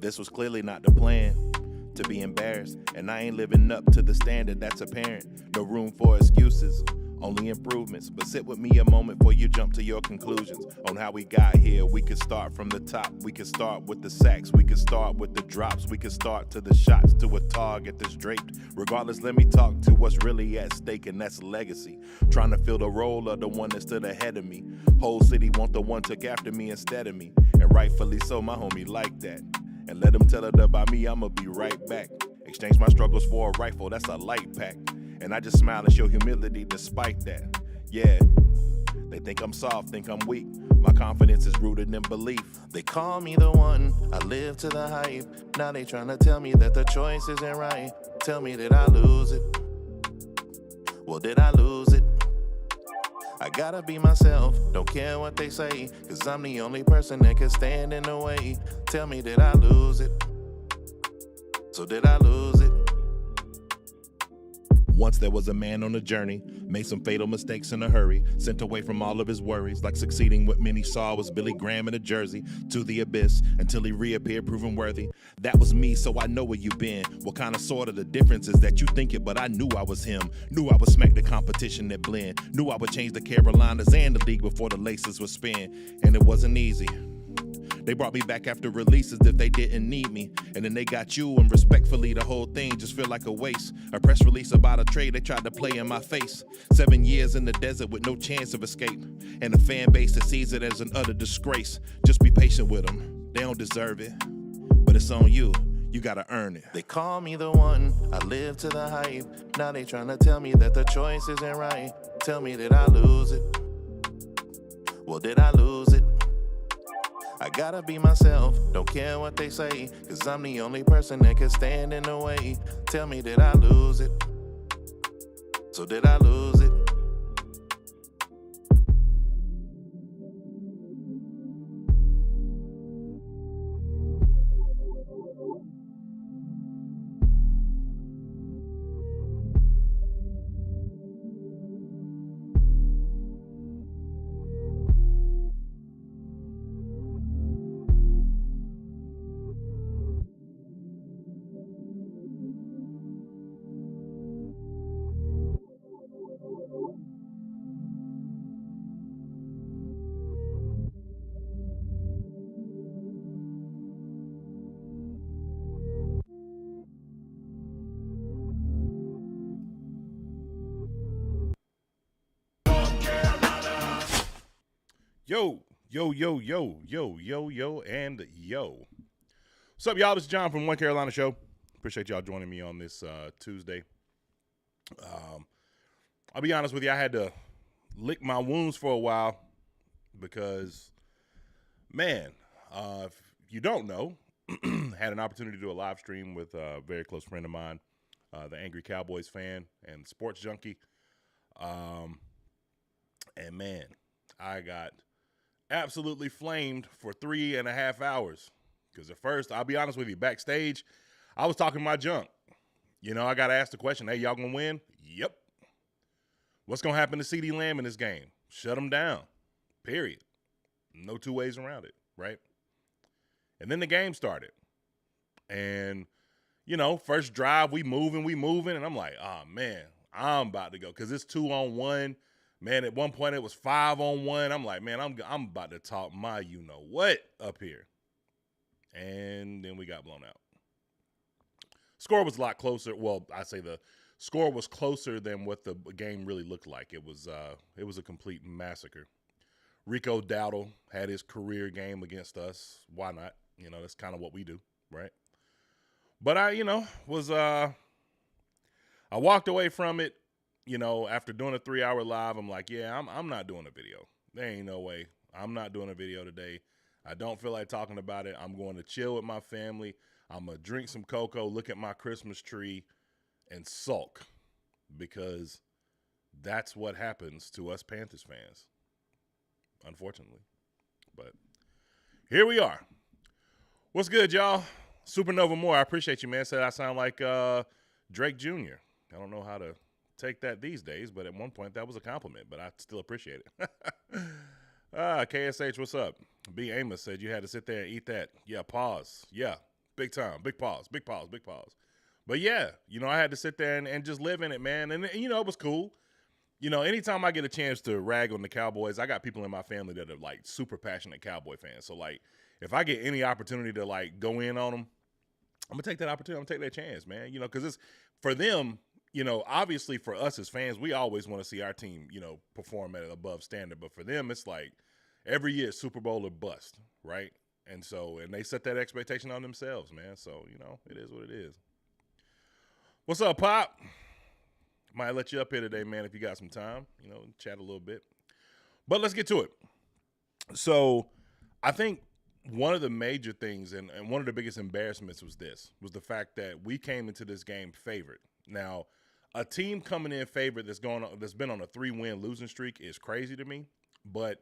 This was clearly not the plan. To be embarrassed, and I ain't living up to the standard that's apparent. No room for excuses, only improvements. But sit with me a moment before you jump to your conclusions on how we got here. We could start from the top, we could start with the sacks, we could start with the drops, we could start to the shots, to a target that's draped. Regardless, let me talk to what's really at stake, and that's legacy. Trying to fill the role of the one that stood ahead of me. Whole city want the one took after me instead of me, and rightfully so, my homie like that. And let them tell it about me, I'ma be right back. Exchange my struggles for a rifle, that's a light pack. And I just smile and show humility despite that. Yeah, they think I'm soft, think I'm weak. My confidence is rooted in belief. They call me the one, I live to the hype. Now they tryna tell me that the choice isn't right. Tell me, did I lose it? Well, did I lose it? I gotta be myself, don't care what they say, cause I'm the only person that can stand in the way. Tell me, did I lose it? So did I lose it? Once there was a man on a journey, made some fatal mistakes in a hurry, sent away from all of his worries, like succeeding what many saw was Billy Graham in a jersey, to the abyss, until he reappeared proven worthy. That was me, so I know where you been. What kind of sort of the difference is that you think it, but I knew I was him. Knew I would smack the competition that blend. Knew I would change the Carolinas and the league before the laces would spin. And it wasn't easy. They brought me back after releases if they didn't need me. And then they got you, and respectfully, the whole thing just feel like a waste. A press release about a trade they tried to play in my face. 7 years in the desert with no chance of escape. And a fan base that sees it as an utter disgrace. Just be patient with them, they don't deserve it. But it's on you, you gotta earn it. They call me the one, I live to the hype. Now they tryna tell me that the choice isn't right. Tell me, did I lose it? Well, did I lose it? I gotta be myself, don't care what they say, cause I'm the only person that can stand in the way. Tell me, did I lose it? So did I lose it? Yo, and yo. What's up, y'all? This is John from One Carolina Show. Appreciate y'all joining me on this Tuesday. I'll be honest with you, I had to lick my wounds for a while because, man, if you don't know, had an opportunity to do a live stream with a very close friend of mine, the angry Cowboys fan and sports junkie. And, man, I got absolutely flamed for 3.5 hours. Because at first, I'll be honest with you, backstage, I was talking my junk. You know, I got asked the question, hey, y'all going to win? Yep. What's going to happen to CeeDee Lamb in this game? Shut him down. Period. No two ways around it, right? And then the game started. And, you know, first drive, we moving. And I'm like, oh, man, I'm about to go. Because it's 2-on-1. Man, at one point it was 5-on-1. I'm like, man, I'm about to talk my you-know-what up here. And then we got blown out. Score was a lot closer. Well, I say the score was closer than what the game really looked like. It was a complete massacre. Rico Dowdle had his career game against us. Why not? You know, that's kind of what we do, right? But I walked away from it. You know, after doing a 3-hour live, I'm like, yeah, I'm not doing a video. There ain't no way. I'm not doing a video today. I don't feel like talking about it. I'm going to chill with my family. I'm going to drink some cocoa, look at my Christmas tree, and sulk. Because that's what happens to us Panthers fans, unfortunately. But here we are. What's good, y'all? Supernova Moore, I appreciate you, man. Said I sound like Drake Jr. I don't know how to take that these days, but at one point that was a compliment, but I still appreciate it. KSH, what's up? B. Amos said you had to sit there and eat that. Yeah, pause. Yeah, Big time. Big pause. Big pause. Big pause. But yeah, I had to sit there and just live in it, man. And it was cool. Anytime I get a chance to rag on the Cowboys, I got people in my family that are like super passionate Cowboy fans. So like, if I get any opportunity to like go in on them, I'm gonna take that opportunity. I'm gonna take that chance, man. Because it's for them. Obviously for us as fans, we always want to see our team, perform at an above standard. But for them, it's like every year Super Bowl or bust, right? And they set that expectation on themselves, man. So it is what it is. What's up, Pop? Might let you up here today, man, if you got some time, chat a little bit. But let's get to it. So I think one of the major things and one of the biggest embarrassments was the fact that we came into this game favored. Now, a team coming in favored that's been on a 3-win losing streak is crazy to me, but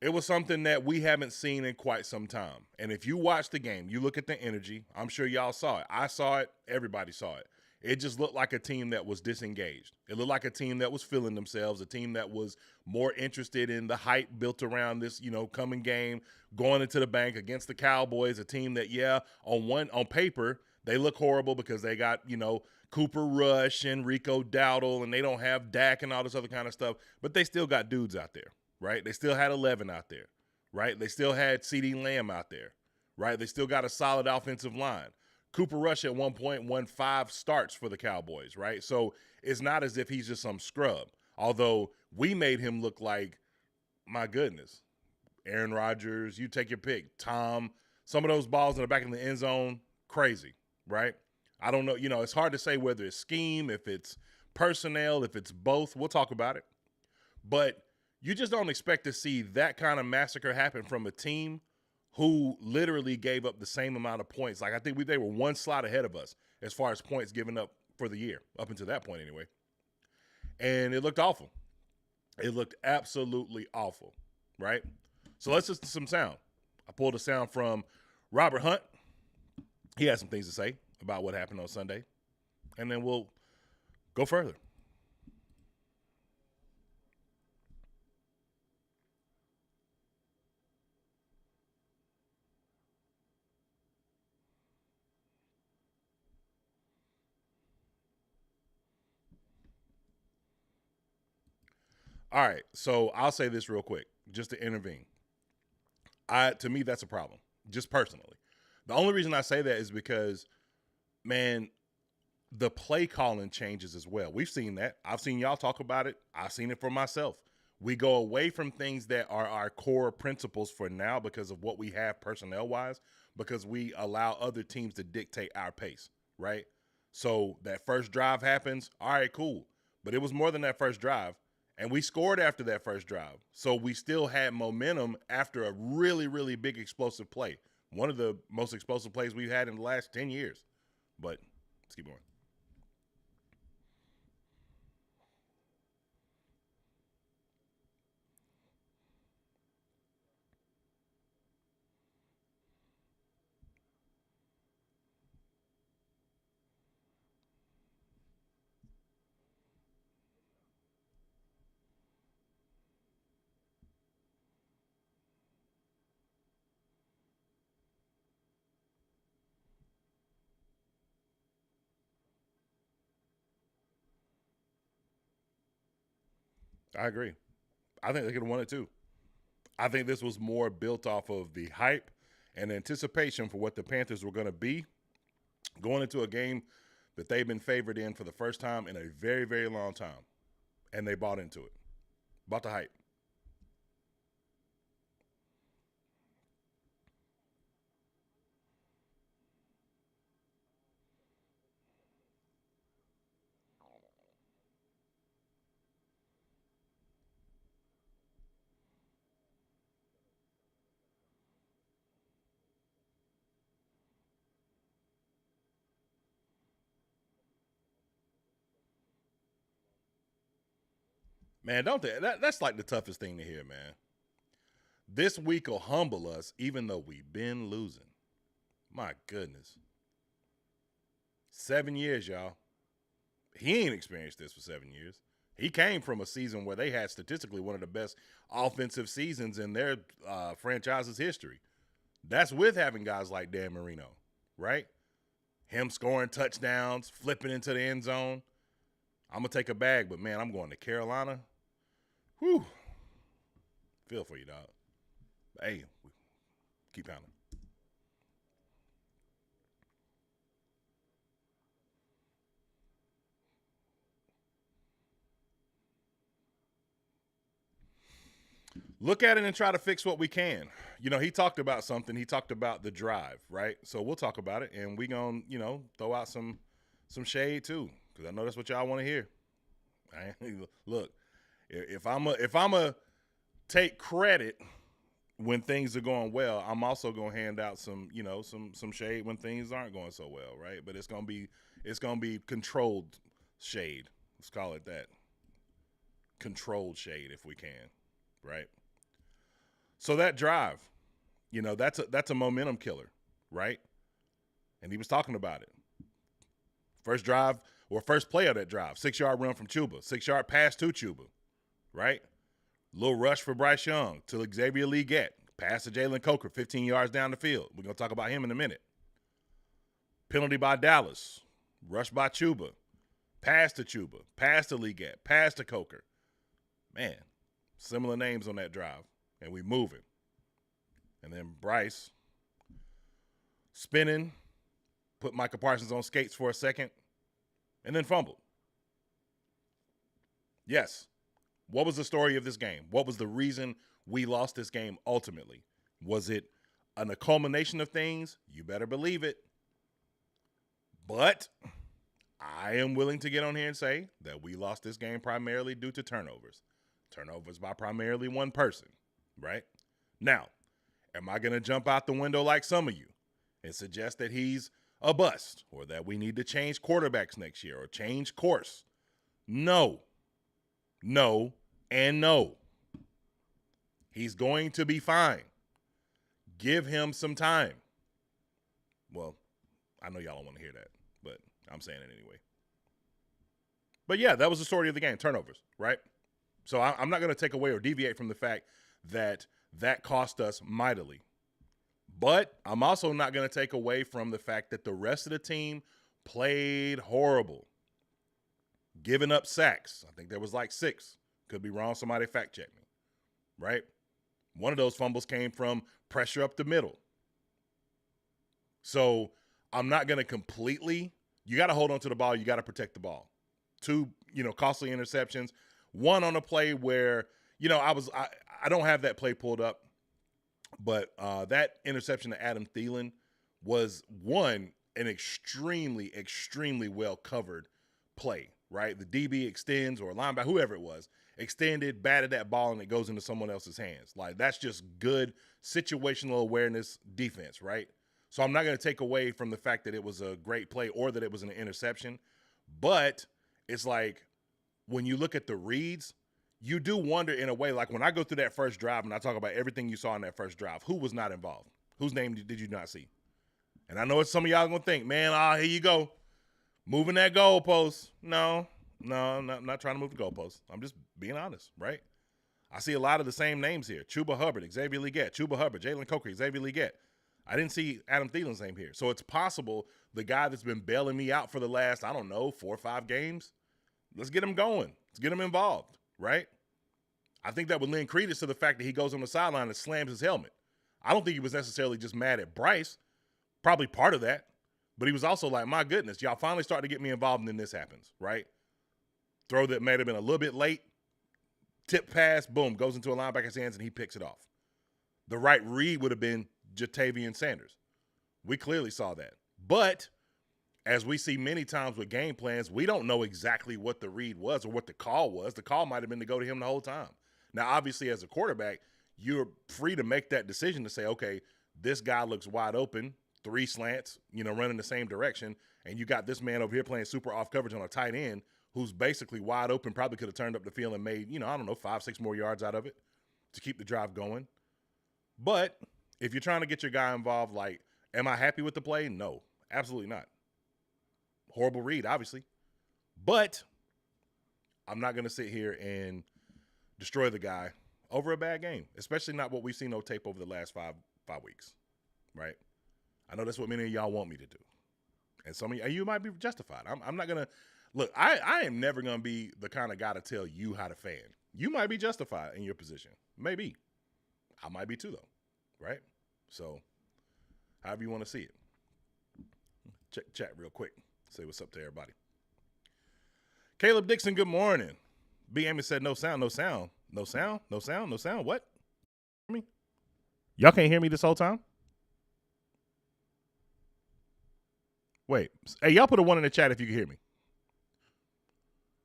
it was something that we haven't seen in quite some time. And if you watch the game, you look at the energy, I'm sure y'all saw it. I saw it. Everybody saw it. It just looked like a team that was disengaged. It looked like a team that was feeling themselves, a team that was more interested in the hype built around this, coming game, going into the bank against the Cowboys, a team that, on paper, they look horrible because they got, Cooper Rush and Rico Dowdle, and they don't have Dak and all this other kind of stuff, but they still got dudes out there, right? They still had 11 out there, right? They still had CeeDee Lamb out there, right? They still got a solid offensive line. Cooper Rush at one point won 5 starts for the Cowboys, right? So it's not as if he's just some scrub, although we made him look like, my goodness, Aaron Rodgers, you take your pick, Tom, some of those balls in the back of the end zone, crazy, right? I don't know, it's hard to say whether it's scheme, if it's personnel, if it's both. We'll talk about it. But you just don't expect to see that kind of massacre happen from a team who literally gave up the same amount of points. Like, I think they were one slot ahead of us as far as points given up for the year, up until that point anyway. And it looked awful. It looked absolutely awful, right? So let's listen to some sound. I pulled a sound from Robert Hunt. He had some things to say about what happened on Sunday. And then we'll go further. All right, so I'll say this real quick, just to intervene. To me, that's a problem, just personally. The only reason I say that is because, man, the play calling changes as well. We've seen that. I've seen y'all talk about it. I've seen it for myself. We go away from things that are our core principles for now because of what we have personnel-wise, because we allow other teams to dictate our pace, right? So that first drive happens, all right, cool. But it was more than that first drive. And we scored after that first drive. So we still had momentum after a really, really big explosive play. One of the most explosive plays we've had in the last 10 years. But let's keep going. I agree. I think they could have won it too. I think this was more built off of the hype and anticipation for what the Panthers were going to be going into a game that they've been favored in for the first time in a very, very long time. And they bought into it. Bought the hype. Man, don't they? That's like the toughest thing to hear, man. This week will humble us even though we've been losing. My goodness. 7 years, y'all. He ain't experienced this for 7 years. He came from a season where they had statistically one of the best offensive seasons in their franchise's history. That's with having guys like Dan Marino, right? Him scoring touchdowns, flipping into the end zone. I'm going to take a bag, but, man, I'm going to Carolina. Whew. Feel for you, dog. Hey, keep pounding. Look at it and try to fix what we can. He talked about something. He talked about the drive, right? So we'll talk about it, and we going to, throw out some shade too, because I know that's what y'all want to hear. Look, if I'm a take credit when things are going well, I'm also gonna hand out some shade when things aren't going so well, right? But it's gonna be controlled shade. Let's call it that. Controlled shade if we can, right? So that drive, that's a momentum killer, right? And he was talking about it. First drive or first play of that drive, 6-yard run from Chuba, 6-yard pass to Chuba, right? Little rush for Bryce Young to Xavier Legette, pass to Jalen Coker, 15 yards down the field. We're going to talk about him in a minute. Penalty by Dallas, rush by Chuba, pass to Chuba, pass to Legette, pass to Coker. Man, similar names on that drive, and we moving. And then Bryce spinning, put Micah Parsons on skates for a second, and then fumbled. Yes. What was the story of this game? What was the reason we lost this game ultimately? Was it a culmination of things? You better believe it. But I am willing to get on here and say that we lost this game primarily due to turnovers. Turnovers by primarily one person, right? Now, am I going to jump out the window like some of you and suggest that he's a bust or that we need to change quarterbacks next year or change course? No, and no. He's going to be fine. Give him some time. Well, I know y'all don't want to hear that, but I'm saying it anyway. But yeah, that was the story of the game, turnovers, right? So I'm not going to take away or deviate from the fact that cost us mightily. But I'm also not going to take away from the fact that the rest of the team played horrible. Giving up sacks. I think there was like 6. Could be wrong. Somebody fact check me. Right? One of those fumbles came from pressure up the middle. So I'm not going to completely. You got to hold on to the ball. You got to protect the ball. 2, costly interceptions. One on a play where, I don't have that play pulled up, but that interception to Adam Thielen was an extremely, extremely well covered play, right? The DB extends or linebacker, whoever it was, extended, batted that ball, and it goes into someone else's hands. Like, that's just good situational awareness defense, right? So I'm not going to take away from the fact that it was a great play or that it was an interception, but it's like when you look at the reads, you do wonder in a way, like when I go through that first drive and I talk about everything you saw in that first drive, who was not involved? Whose name did you not see? And I know what some of y'all are going to think, man, here you go. Moving that goalpost. No, I'm not trying to move the goalpost. I'm just being honest, right? I see a lot of the same names here. Chuba Hubbard, Xavier Legette. Chuba Hubbard, Jalen Coker, Xavier Legette. I didn't see Adam Thielen's name here. So it's possible the guy that's been bailing me out for the last, 4 or 5 games, let's get him going. Let's get him involved, right? I think that would lend credence to the fact that he goes on the sideline and slams his helmet. I don't think he was necessarily just mad at Bryce. Probably part of that. But he was also like, my goodness, y'all finally start to get me involved and then this happens, right? Throw that may have been a little bit late. Tip pass, boom, goes into a linebacker's hands and he picks it off. The right read would have been Jatavian Sanders. We clearly saw that. But as we see many times with game plans, we don't know exactly what the read was or what the call was. The call might have been to go to him the whole time. Now, obviously, as a quarterback, you're free to make that decision to say, okay, this guy looks wide open, 3 slants, running the same direction, and you got this man over here playing super off coverage on a tight end who's basically wide open, probably could have turned up the field and made, 5, 6 more yards out of it to keep the drive going. But if you're trying to get your guy involved, like, am I happy with the play? No, absolutely not. Horrible read, obviously. But I'm not going to sit here and destroy the guy over a bad game, especially not what we've seen on tape over the last five weeks, right? I know that's what many of y'all want me to do. And some of you might be justified. I'm not going to – look, I am never going to be the kind of guy to tell you how to fan. You might be justified in your position. Maybe. I might be too, though, right? So however you want to see it. Check the chat real quick. Say what's up to everybody. Caleb Dixon, good morning. B. Amy said no sound, no sound. No sound, no sound, no sound. What? Me? Y'all can't hear me this whole time? Wait. Hey, y'all put a 1 in the chat if you can hear me.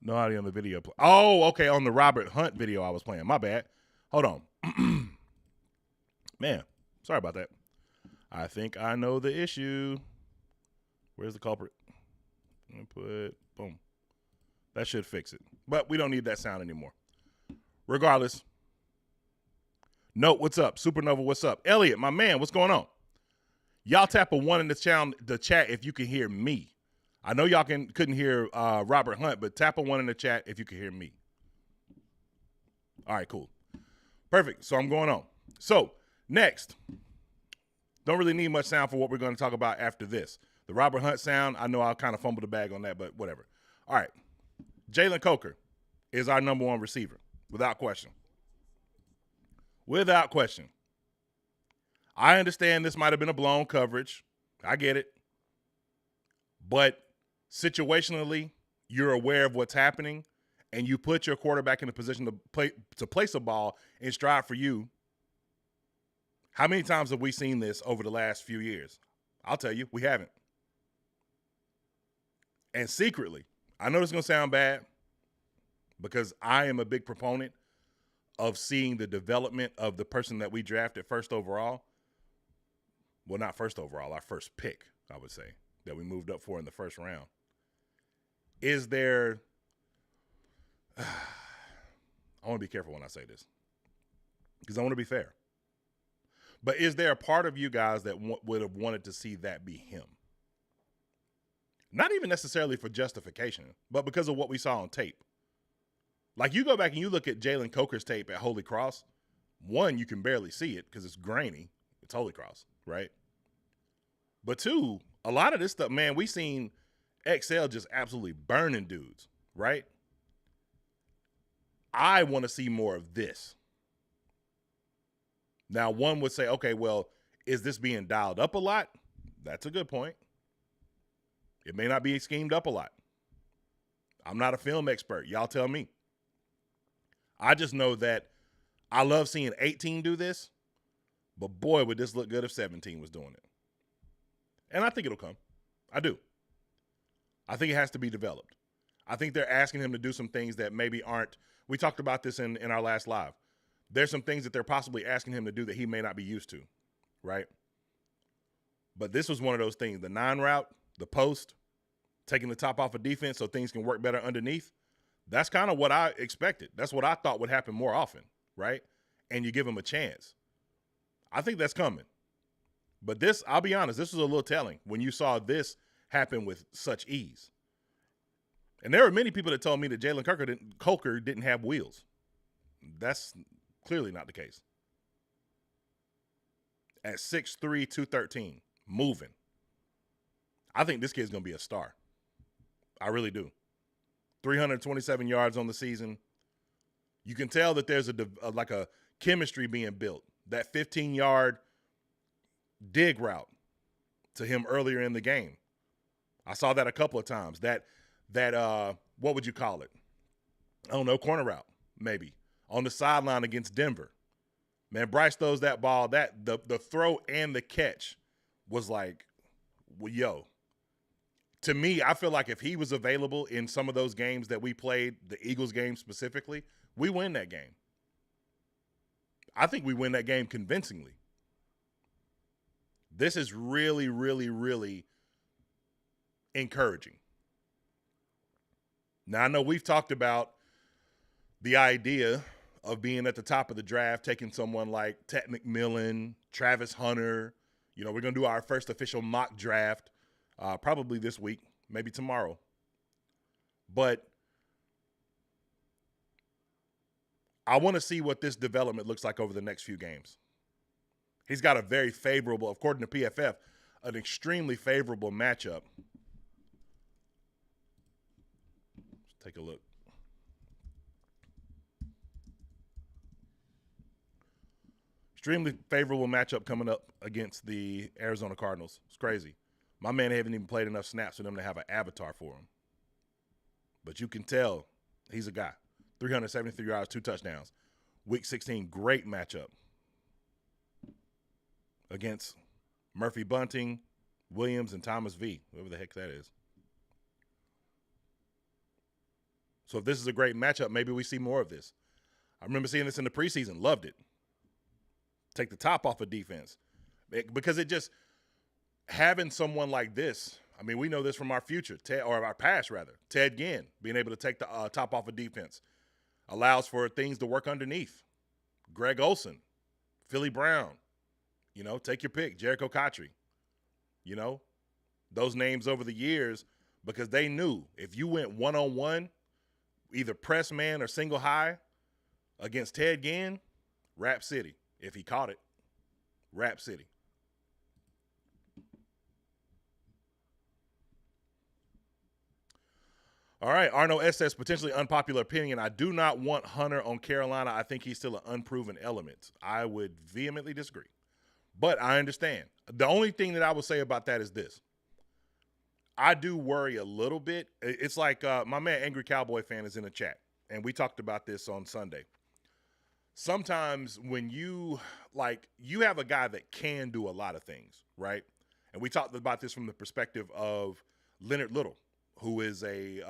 No audio on the video. Oh, okay, on the Robert Hunt video I was playing. My bad. Hold on. Man, sorry about that. I think I know the issue. Where's the culprit? Input. Boom. That should fix it. But we don't need that sound anymore. Regardless. Note, what's up? Supernova, what's up? Elliot, my man, what's going on? Y'all tap a 1 in the chat if you can hear me. I know y'all couldn't hear Robert Hunt, but tap a 1 in the chat if you can hear me. All right, cool. Perfect. So I'm going on. So next, don't really need much sound for what we're going to talk about after this. The Robert Hunt sound, I know I'll kind of fumble the bag on that, but whatever. All right. Jalen Coker is our number 1 receiver, without question. Without question. I understand this might have been a blown coverage. I get it. But situationally, you're aware of what's happening, and you put your quarterback in a position to place a ball in stride for you. How many times have we seen this over the last few years? I'll tell you, we haven't. And secretly, I know this is going to sound bad because I am a big proponent of seeing the development of the person that we drafted first overall. Well, not first overall, our first pick, I would say, that we moved up for in the first round. Is there – I want to be careful when I say this because I want to be fair. But is there a part of you guys that would have wanted to see that be him? Not even necessarily for justification, but because of what we saw on tape. Like, you go back and you look at Jalen Coker's tape at Holy Cross. One, you can barely see it because it's grainy. It's Holy Cross, right? But two, a lot of this stuff, man, we seen XL just absolutely burning dudes, right? I want to see more of this. Now, one would say, okay, well, is this being dialed up a lot? That's a good point. It may not be schemed up a lot. I'm not a film expert. Y'all tell me. I just know that I love seeing 18 do this, but boy, would this look good if 17 was doing it. And I think it'll come. I do. I think it has to be developed. I think they're asking him to do some things that maybe aren't. We talked about this in our last live. There's some things that they're possibly asking him to do that he may not be used to, right? But this was one of those things, the 9 route, the post, taking the top off of defense so things can work better underneath. That's kind of what I expected. That's what I thought would happen more often, right? And you give him a chance. I think that's coming. But this, I'll be honest, this was a little telling when you saw this happen with such ease. And there were many people that told me that Jalen Coker didn't have wheels. That's clearly not the case. At 6'3", 213, moving. I think this kid's going to be a star. I really do. 327 yards on the season. You can tell that there's a chemistry being built. That 15-yard dig route to him earlier in the game. I saw that a couple of times. That what would you call it? I don't know, corner route, maybe. On the sideline against Denver. Man, Bryce throws that ball. The throw and the catch was like, well, yo. To me, I feel like if he was available in some of those games that we played, the Eagles game specifically, we win that game. I think we win that game convincingly. This is really, really, really encouraging. Now, I know we've talked about the idea of being at the top of the draft, taking someone like Ted McMillan, Travis Hunter. You know, we're going to do our first official mock draft probably this week, maybe tomorrow. But I want to see what this development looks like over the next few games. He's got a very favorable, according to PFF, an extremely favorable matchup. Let's take a look. Extremely favorable matchup coming up against the Arizona Cardinals. It's crazy. My man haven't even played enough snaps for them to have an avatar for him. But you can tell he's a guy. 373 yards, 2 touchdowns. Week 16, great matchup against Murphy Bunting, Williams, and Thomas V, whoever the heck that is. So if this is a great matchup, maybe we see more of this. I remember seeing this in the preseason. Loved it. Take the top off of defense. Because it just, having someone like this, I mean, we know this from our future, or our past, rather. Ted Ginn, being able to take the top off of defense, allows for things to work underneath. Greg Olsen, Philly Brown, take your pick, Jericho Cotchery. Those names over the years, because they knew if you went one-on-one, either press man or single high against Ted Ginn, Rap City. If he caught it, Rap City. All right, Arno S says, potentially unpopular opinion. I do not want Hunter on Carolina. I think he's still an unproven element. I would vehemently disagree. But I understand. The only thing that I would say about that is this. I do worry a little bit. It's like my man Angry Cowboy Fan is in the chat, and we talked about this on Sunday. Sometimes when you have a guy that can do a lot of things, right? And we talked about this from the perspective of Leonard Little, who is a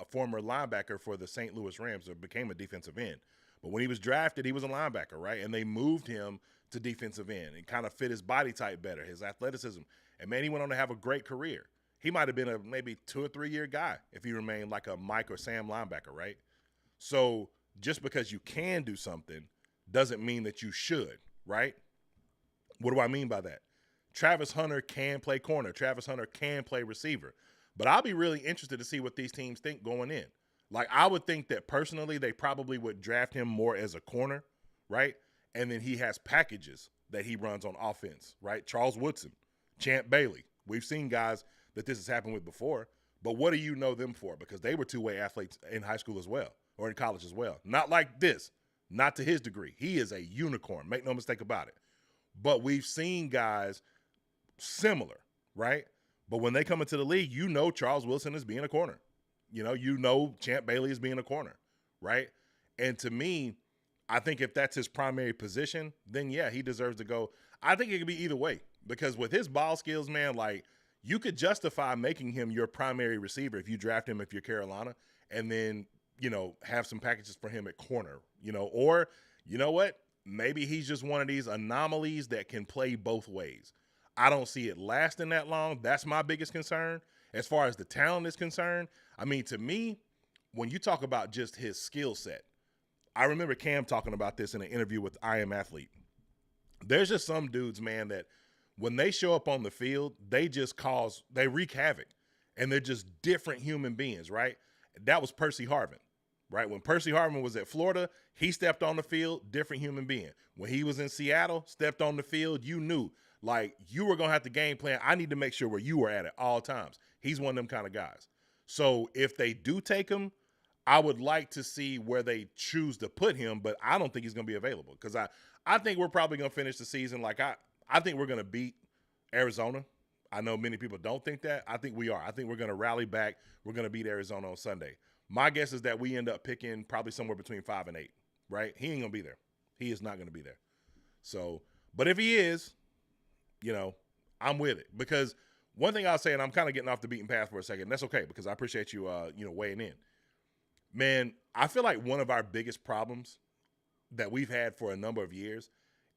former linebacker for the St. Louis Rams, or became a defensive end. But when he was drafted, he was a linebacker, right? And they moved him to defensive end and kind of fit his body type better, his athleticism. And, man, he went on to have a great career. He might have been a maybe 2 or 3 year guy if he remained like a Mike or Sam linebacker, right? So just because you can do something doesn't mean that you should, right? What do I mean by that? Travis Hunter can play corner. Travis Hunter can play receiver. But I'll be really interested to see what these teams think going in. Like, I would think that personally they probably would draft him more as a corner, right? And then he has packages that he runs on offense, right? Charles Woodson, Champ Bailey. We've seen guys that this has happened with before. But what do you know them for? Because they were two-way athletes in high school as well, or in college as well. Not like this. Not to his degree. He is a unicorn. Make no mistake about it. But we've seen guys similar, right? But when they come into the league, Charles Wilson is being a corner. Champ Bailey is being a corner, right? And to me, I think if that's his primary position, then, yeah, he deserves to go. I think it could be either way because with his ball skills, man, like you could justify making him your primary receiver if you draft him if you're Carolina and then, have some packages for him at corner, or you know what? Maybe he's just one of these anomalies that can play both ways. I don't see it lasting that long. That's my biggest concern. As far as the talent is concerned, I mean, to me, when you talk about just his skill set, I remember Cam talking about this in an interview with I Am Athlete. There's just some dudes, man, that when they show up on the field, they wreak havoc. And they're just different human beings, right? That was Percy Harvin, right? When Percy Harvin was at Florida, he stepped on the field, different human being. When he was in Seattle, stepped on the field, you knew. Like, you were going to have to game plan. I need to make sure where you were at all times. He's one of them kind of guys. So if they do take him, I would like to see where they choose to put him, but I don't think he's going to be available because I think we're probably going to finish the season. Like, I think we're going to beat Arizona. I know many people don't think that. I think we are. I think we're going to rally back. We're going to beat Arizona on Sunday. My guess is that we end up picking probably somewhere between 5 and 8, right? He ain't going to be there. He is not going to be there. So, but if he is, I'm with it. Because one thing I'll say, and I'm kind of getting off the beaten path for a second, and that's okay because I appreciate you, weighing in. Man, I feel like one of our biggest problems that we've had for a number of years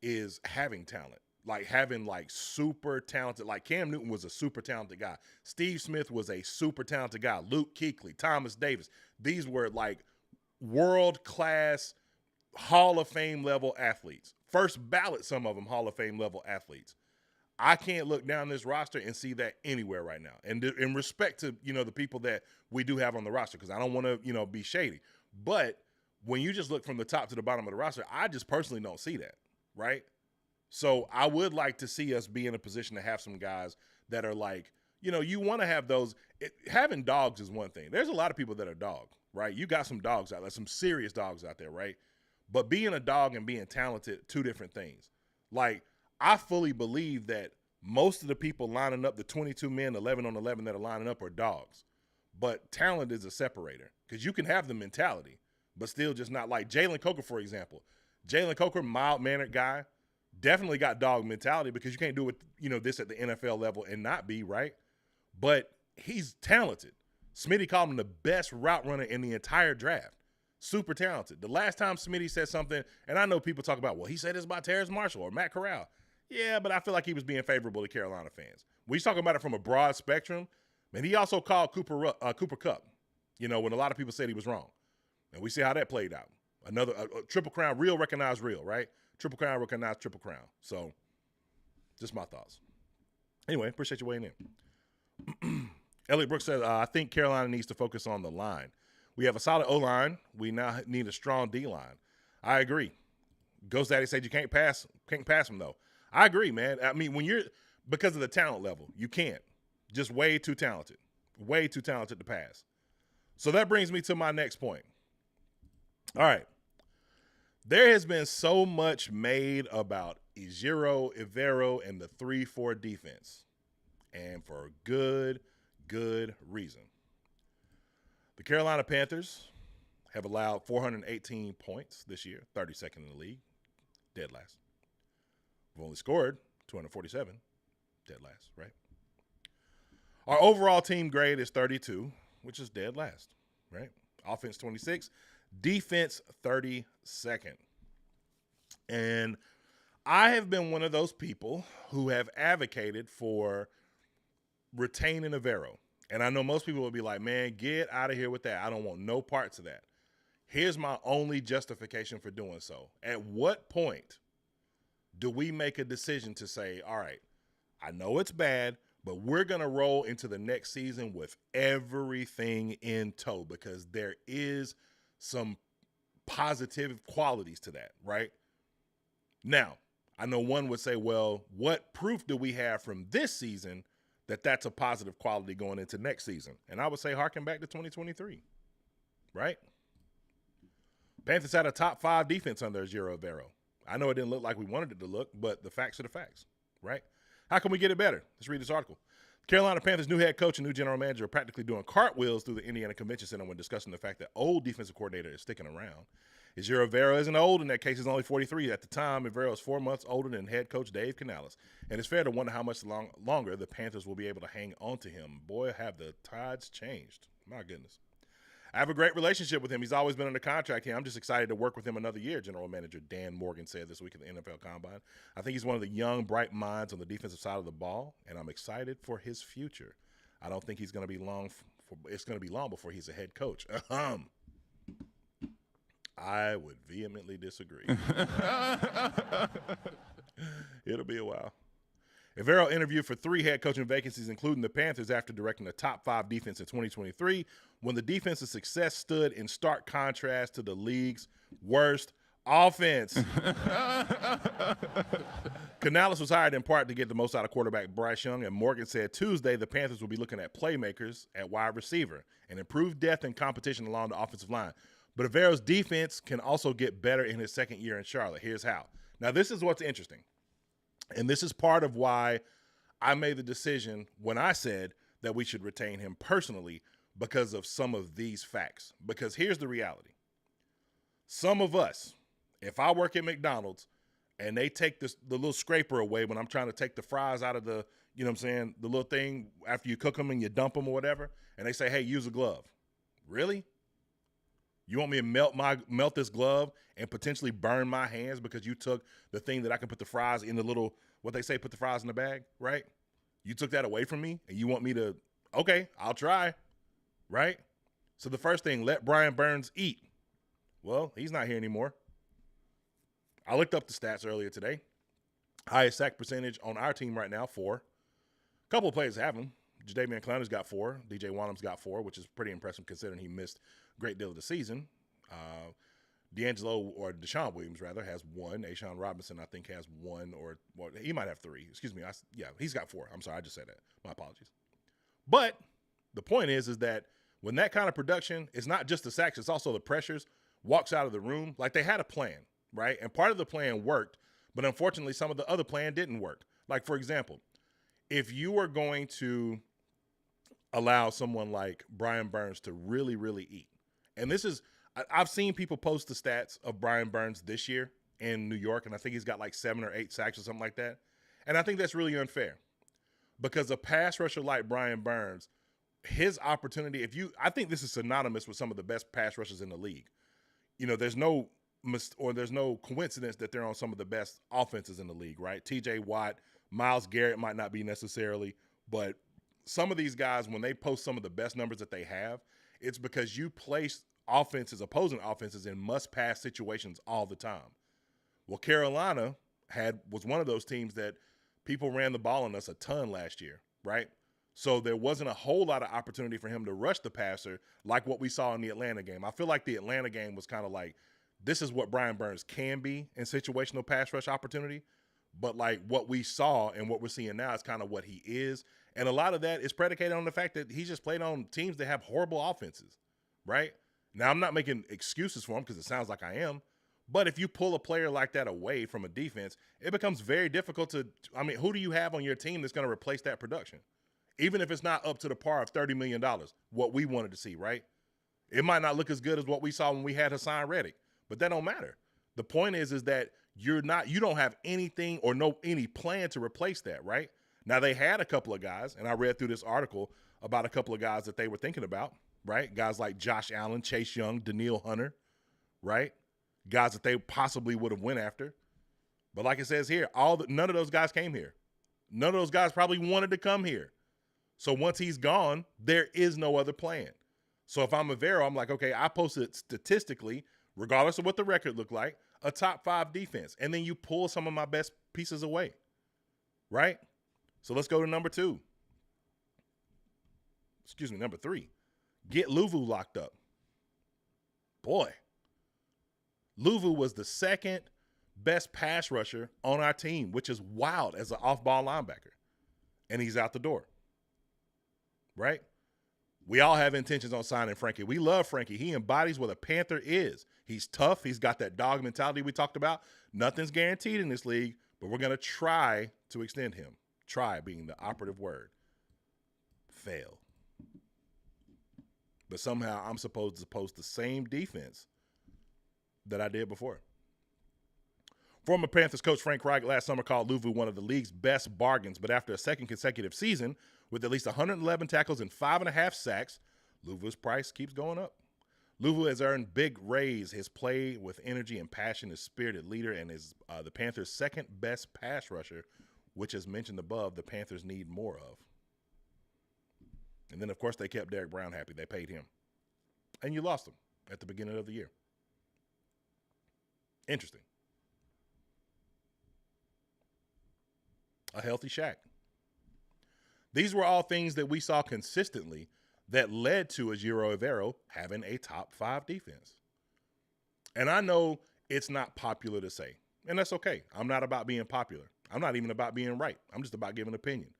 is having talent. Like having super talented, like Cam Newton was a super talented guy. Steve Smith was a super talented guy. Luke Kuechly, Thomas Davis. These were like world-class Hall of Fame level athletes. First ballot, some of them Hall of Fame level athletes. I can't look down this roster and see that anywhere right now. And in respect to, the people that we do have on the roster, because I don't want to, be shady. But when you just look from the top to the bottom of the roster, I just personally don't see that, right? So I would like to see us be in a position to have some guys that are like, you want to have those. Having dogs is one thing. There's a lot of people that are dog, right? You got some dogs out there, some serious dogs out there, right? But being a dog and being talented, two different things. Like, I fully believe that most of the people lining up, the 22 men, 11 on 11 that are lining up are dogs. But talent is a separator because you can have the mentality, but still just not like Jalen Coker, for example. Jalen Coker, mild-mannered guy, definitely got dog mentality because you can't do it, this at the NFL level and not be, right? But he's talented. Smitty called him the best route runner in the entire draft. Super talented. The last time Smitty said something, and I know people talk about, well, he said this about Terrace Marshall or Matt Corral. Yeah, but I feel like he was being favorable to Carolina fans. When he's talking about it from a broad spectrum, and he also called Cooper Kupp, when a lot of people said he was wrong. And we see how that played out. Another Triple Crown, real recognized real, right? Triple Crown recognized Triple Crown. So just my thoughts. Anyway, appreciate you weighing in. Elliot Brooks says, I think Carolina needs to focus on the line. We have a solid O-line. We now need a strong D-line. I agree. Ghost Daddy said you can't pass him, though. I agree, man. I mean, because of the talent level, you can't. Just way too talented. Way too talented to pass. So that brings me to my next point. All right. There has been so much made about Ejiro, Evero, and the 3-4 defense. And for good reason. The Carolina Panthers have allowed 418 points this year, 32nd in the league, dead last. We've only scored 247, dead last, right? Our overall team grade is 32, which is dead last, right? Offense 26, defense 32nd. And I have been one of those people who have advocated for retaining Evero. And I know most people will be like, man, get out of here with that. I don't want no parts of that. Here's my only justification for doing so. At what point do we make a decision to say, all right, I know it's bad, but we're going to roll into the next season with everything in tow because there is some positive qualities to that, right? Now, I know one would say, well, what proof do we have from this season that that's a positive quality going into next season? And I would say harken back to 2023, right? Panthers had a top 5 defense under Ejiro Evero. I know it didn't look like we wanted it to look, but the facts are the facts, right? How can we get it better? Let's read this article. Carolina Panthers' new head coach and new general manager are practically doing cartwheels through the Indiana Convention Center when discussing the fact that old defensive coordinator is sticking around. Ejiro Evero isn't old. In that case, he's only 43. At the time, Evero is 4 months older than head coach Dave Canales. And it's fair to wonder how much longer the Panthers will be able to hang on to him. Boy, have the tides changed. My goodness. I have a great relationship with him. He's always been under contract here. I'm just excited to work with him another year, General Manager Dan Morgan said this week at the NFL Combine. I think he's one of the young, bright minds on the defensive side of the ball, and I'm excited for his future. I don't think he's going to be long. It's going to be long before he's a head coach. I would vehemently disagree. It'll be a while. Evero interviewed for 3 head coaching vacancies, including the Panthers, after directing the top 5 defense in 2023, when the defensive success stood in stark contrast to the league's worst offense. Canales was hired in part to get the most out of quarterback Bryce Young, and Morgan said Tuesday the Panthers will be looking at playmakers at wide receiver and improved depth and competition along the offensive line. But Evero's defense can also get better in his second year in Charlotte. Here's how. Now, this is what's interesting. And this is part of why I made the decision when I said that we should retain him personally because of some of these facts. Because here's the reality. Some of us, if I work at McDonald's and they take the little scraper away when I'm trying to take the fries out of the, you know what I'm saying, the little thing after you cook them and you dump them or whatever, and they say, hey, use a glove. Really? You want me to melt this glove and potentially burn my hands because you took the thing that I can put the fries in the little, what they say, put the fries in the bag, right? You took that away from me and you want me to, okay, I'll try, right? So the first thing, let Brian Burns eat. Well, he's not here anymore. I looked up the stats earlier today. Highest sack percentage on our team right now, 4. A couple of players have them. Jadeveon Clowney's got 4. DJ Wanham's got 4, which is pretty impressive considering he missed a great deal of the season. D'Angelo or Deshaun Williams, rather, has one. A'Shaun Robinson, I think, has one, or well, he might have three. Excuse me. He's got four. I'm sorry. I just said that. My apologies. But the point is that when that kind of production, it's not just the sacks, it's also the pressures, walks out of the room. Like, they had a plan, right? And part of the plan worked, but unfortunately, some of the other plan didn't work. Like, for example, if you are going to allow someone like Brian Burns to really, really eat, and this is, I've seen people post the stats of Brian Burns this year in New York, and I think he's got like 7 or 8 sacks or something like that. And I think that's really unfair because a pass rusher like Brian Burns, his opportunity, I think this is synonymous with some of the best pass rushers in the league. You know, there's no coincidence that they're on some of the best offenses in the league, right? TJ Watt, Myles Garrett might not be necessarily, but some of these guys, when they post some of the best numbers that they have, it's because you place opposing offenses in must-pass situations all the time. Well, Carolina was one of those teams that people ran the ball on us a ton last year, right? So there wasn't a whole lot of opportunity for him to rush the passer like what we saw in the Atlanta game. I feel like the Atlanta game was kind of like, this is what Brian Burns can be in situational pass rush opportunity, but like what we saw and what we're seeing now is kind of what he is. And a lot of that is predicated on the fact that he just played on teams that have horrible offenses, right? Now, I'm not making excuses for him because it sounds like I am, but if you pull a player like that away from a defense, it becomes very difficult who do you have on your team that's going to replace that production? Even if it's not up to the par of $30 million, what we wanted to see, right? It might not look as good as what we saw when we had Hassan Reddick, but that don't matter. The point is that you don't have anything or any plan to replace that, right? Now, they had a couple of guys, and I read through this article about a couple of guys that they were thinking about, right? Guys like Josh Allen, Chase Young, Daniil Hunter, right? Guys that they possibly would have went after. But like it says here, none of those guys came here. None of those guys probably wanted to come here. So once he's gone, there is no other plan. So if I'm Avero, I'm like, okay, I posted statistically, regardless of what the record looked like, a top 5 defense. And then you pull some of my best pieces away, right? So let's go to number 3. Get Luvu locked up. Boy, Luvu was the second best pass rusher on our team, which is wild as an off-ball linebacker. And he's out the door, right? We all have intentions on signing Frankie. We love Frankie. He embodies what a Panther is. He's tough. He's got that dog mentality we talked about. Nothing's guaranteed in this league, but we're going to try to extend him. Try being the operative word. Fail. But somehow I'm supposed to post the same defense that I did before. Former Panthers coach Frank Reich last summer called Luvu one of the league's best bargains, but after a second consecutive season with at least 111 tackles and 5.5 sacks, Luvu's price keeps going up. Luvu has earned big raise. His play with energy and passion is spirited leader and is the Panthers' second best pass rusher, which, as mentioned above, the Panthers need more of. And then, of course, they kept Derek Brown happy. They paid him. And you lost him at the beginning of the year. Interesting. A healthy Shaq. These were all things that we saw consistently that led to Ejiro Evero having a top 5 defense. And I know it's not popular to say, and that's okay. I'm not about being popular. I'm not even about being right. I'm just about giving an opinion.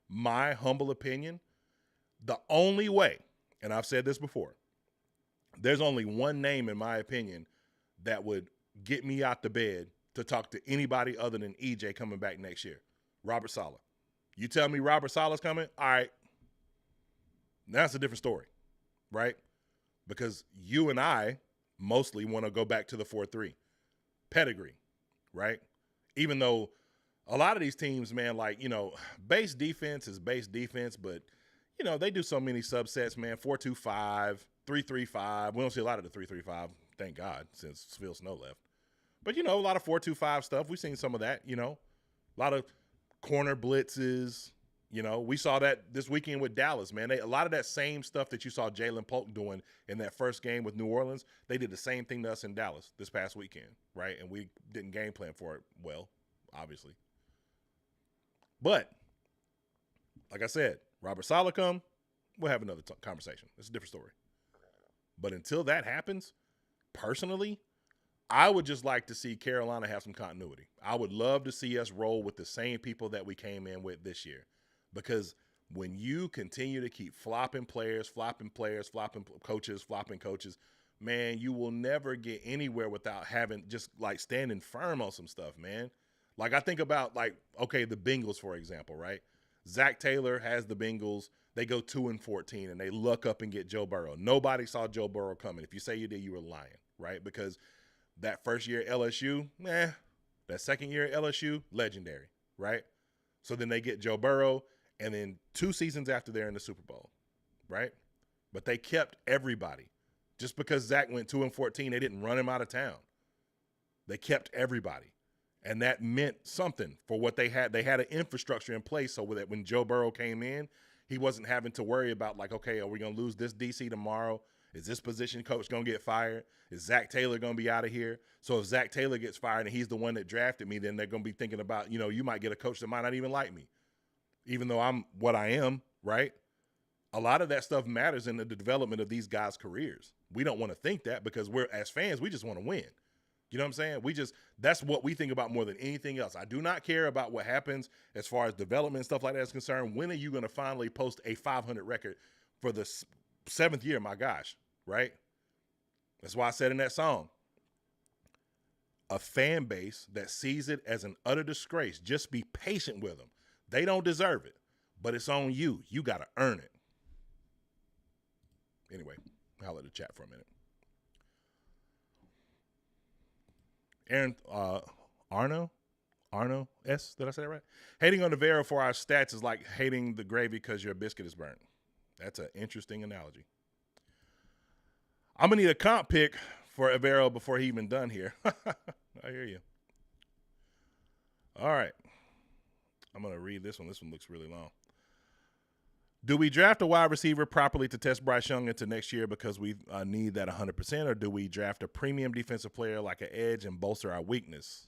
My humble opinion, the only way, and I've said this before, there's only one name, in my opinion, that would get me out the bed to talk to anybody other than EJ coming back next year. Robert Saleh. You tell me Robert Saleh's coming, all right, that's a different story, right? Because you and I mostly want to go back to the 4-3. Pedigree, right? Even though a lot of these teams, man, like, base defense is base defense, but, they do so many subsets, man, 4-2-5, 3-3-5. We don't see a lot of the 3-3-5, thank God, since Phil Snow left. But, a lot of 4-2-5 stuff. We've seen some of that, a lot of corner blitzes. We saw that this weekend with Dallas, man. A lot of that same stuff that you saw Jalen Polk doing in that first game with New Orleans, they did the same thing to us in Dallas this past weekend, right? And we didn't game plan for it well, obviously. But, like I said, Robert Saleh come, we'll have another conversation. It's a different story. But until that happens, personally, I would just like to see Carolina have some continuity. I would love to see us roll with the same people that we came in with this year. Because when you continue to keep flopping players, flopping coaches, man, you will never get anywhere without having just like standing firm on some stuff, man. Like I think about like, okay, the Bengals, for example, right? Zach Taylor has the Bengals. They go 2-14 and they look up and get Joe Burrow. Nobody saw Joe Burrow coming. If you say you did, you were lying, right? Because that first year at LSU, that second year at LSU, legendary, right? So then they get Joe Burrow, and then 2 seasons after they're in the Super Bowl, right? But they kept everybody. Just because Zach went 2-14, they didn't run him out of town. They kept everybody. And that meant something for what they had. They had an infrastructure in place so that when Joe Burrow came in, he wasn't having to worry about like, okay, are we going to lose this DC tomorrow? Is this position coach going to get fired? Is Zach Taylor going to be out of here? So if Zach Taylor gets fired and he's the one that drafted me, then they're going to be thinking about, you might get a coach that might not even like me, even though I'm what I am, right? A lot of that stuff matters in the development of these guys' careers. We don't want to think that because as fans, we just want to win. You know what I'm saying? That's what we think about more than anything else. I do not care about what happens as far as development and stuff like that is concerned. When are you going to finally post a 500 record for the 7th year? My gosh, right? That's why I said in that song, a fan base that sees it as an utter disgrace, just be patient with them. They don't deserve it, but it's on you. You got to earn it. Anyway, I'll let the chat for a minute. Aaron Arno S. Did I say that right? Hating on the Vera for our stats is like hating the gravy because your biscuit is burnt. That's an interesting analogy. I'm gonna need a comp pick for Avero before he even done here. I hear you. All right, I'm gonna read this one. This one looks really long. Do we draft a wide receiver properly to test Bryce Young into next year because we need that 100%, or do we draft a premium defensive player like an edge and bolster our weakness?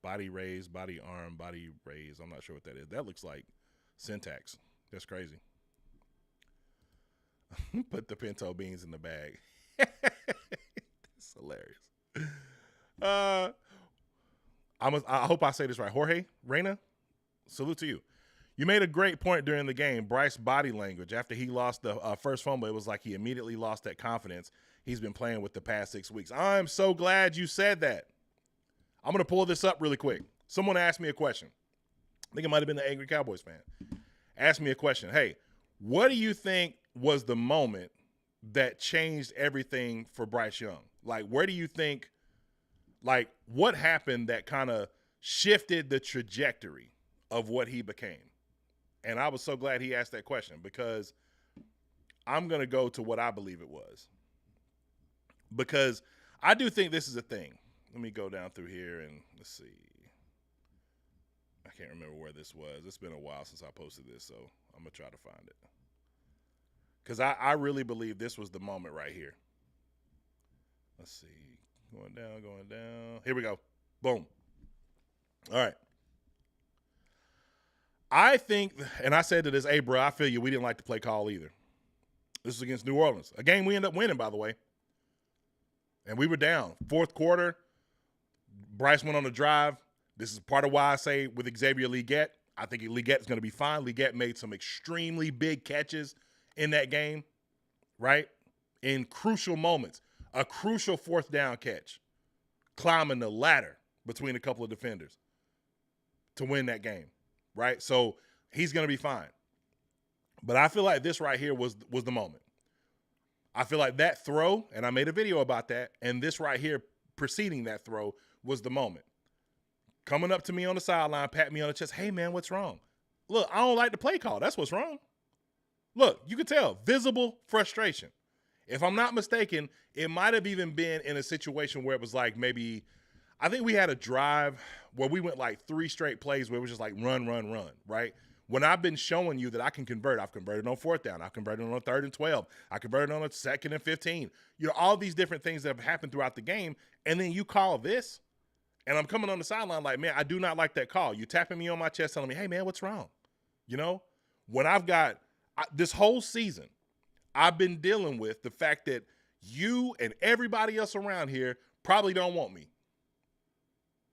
Body raise, body arm, body raise. I'm not sure what that is. That looks like syntax. That's crazy. Put the pinto beans in the bag. That's hilarious. I hope I say this right. Jorge Reyna, salute to you. You made a great point during the game. Bryce's body language. After he lost the first fumble, it was like he immediately lost that confidence he's been playing with the past 6 weeks. I'm so glad you said that. I'm going to pull this up really quick. Someone asked me a question. I think it might have been the Angry Cowboys fan. Asked me a question. Hey, what do you think was the moment that changed everything for Bryce Young? Like, where do you think, like, what happened that kind of shifted the trajectory of what he became? And I was so glad he asked that question because I'm going to go to what I believe it was. Because I do think this is a thing. Let me go down through here and let's see. I can't remember where this was. It's been a while since I posted this, so I'm going to try to find it. Because I really believe this was the moment right here. Let's see. Going down. Here we go. Boom. All right. I think, and I said to this, hey, bro, I feel you. We didn't like the play call either. This is against New Orleans. A game we ended up winning, by the way. And we were down. 4th quarter, Bryce went on a drive. This is part of why I say with Xavier Legette, I think Legette is going to be fine. Legette made some extremely big catches in that game, right? In crucial moments. A crucial 4th down catch. Climbing the ladder between a couple of defenders to win that game. Right? So he's going to be fine. But I feel like this right here was the moment. I feel like that throw, and I made a video about that, and this right here preceding that throw was the moment. Coming up to me on the sideline, pat me on the chest, hey, man, what's wrong? Look, I don't like the play call. That's what's wrong. Look, you can tell, visible frustration. If I'm not mistaken, it might have even been in a situation where it was like maybe – I think we had a drive where we went like 3 straight plays where it was just like run, right? When I've been showing you that I can convert, I've converted on 4th down. I've converted on 3rd and 12. I converted on a 2nd and 15. All these different things that have happened throughout the game. And then you call this, and I'm coming on the sideline like, man, I do not like that call. You tapping me on my chest telling me, hey, man, what's wrong? When I've got this whole season, I've been dealing with the fact that you and everybody else around here probably don't want me.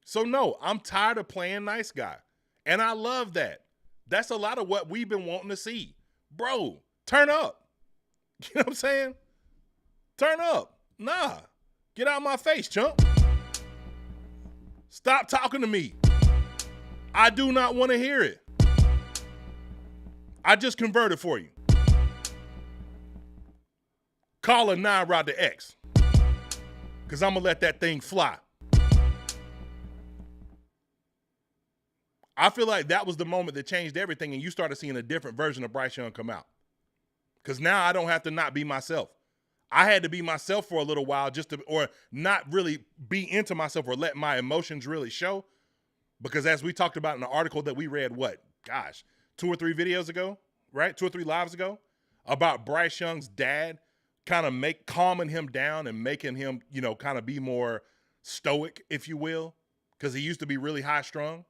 So no, I'm tired of playing nice guy. And I love that. That's a lot of what we've been wanting to see. Bro, turn up. You know what I'm saying? Turn up. Nah. Get out of my face, chump. Stop talking to me. I do not want to hear it. I just converted for you. Call a 9-rod to X. Because I'm going to let that thing fly. I feel like that was the moment that changed everything, and you started seeing a different version of Bryce Young come out. Because now I don't have to not be myself. I had to be myself for a little while or not really be into myself or let my emotions really show. Because as we talked about in the article that we read, 2 or 3 videos ago, right? 2 or 3 lives ago, about Bryce Young's dad kind of calming him down and making him, kind of be more stoic, if you will, because he used to be really high strung.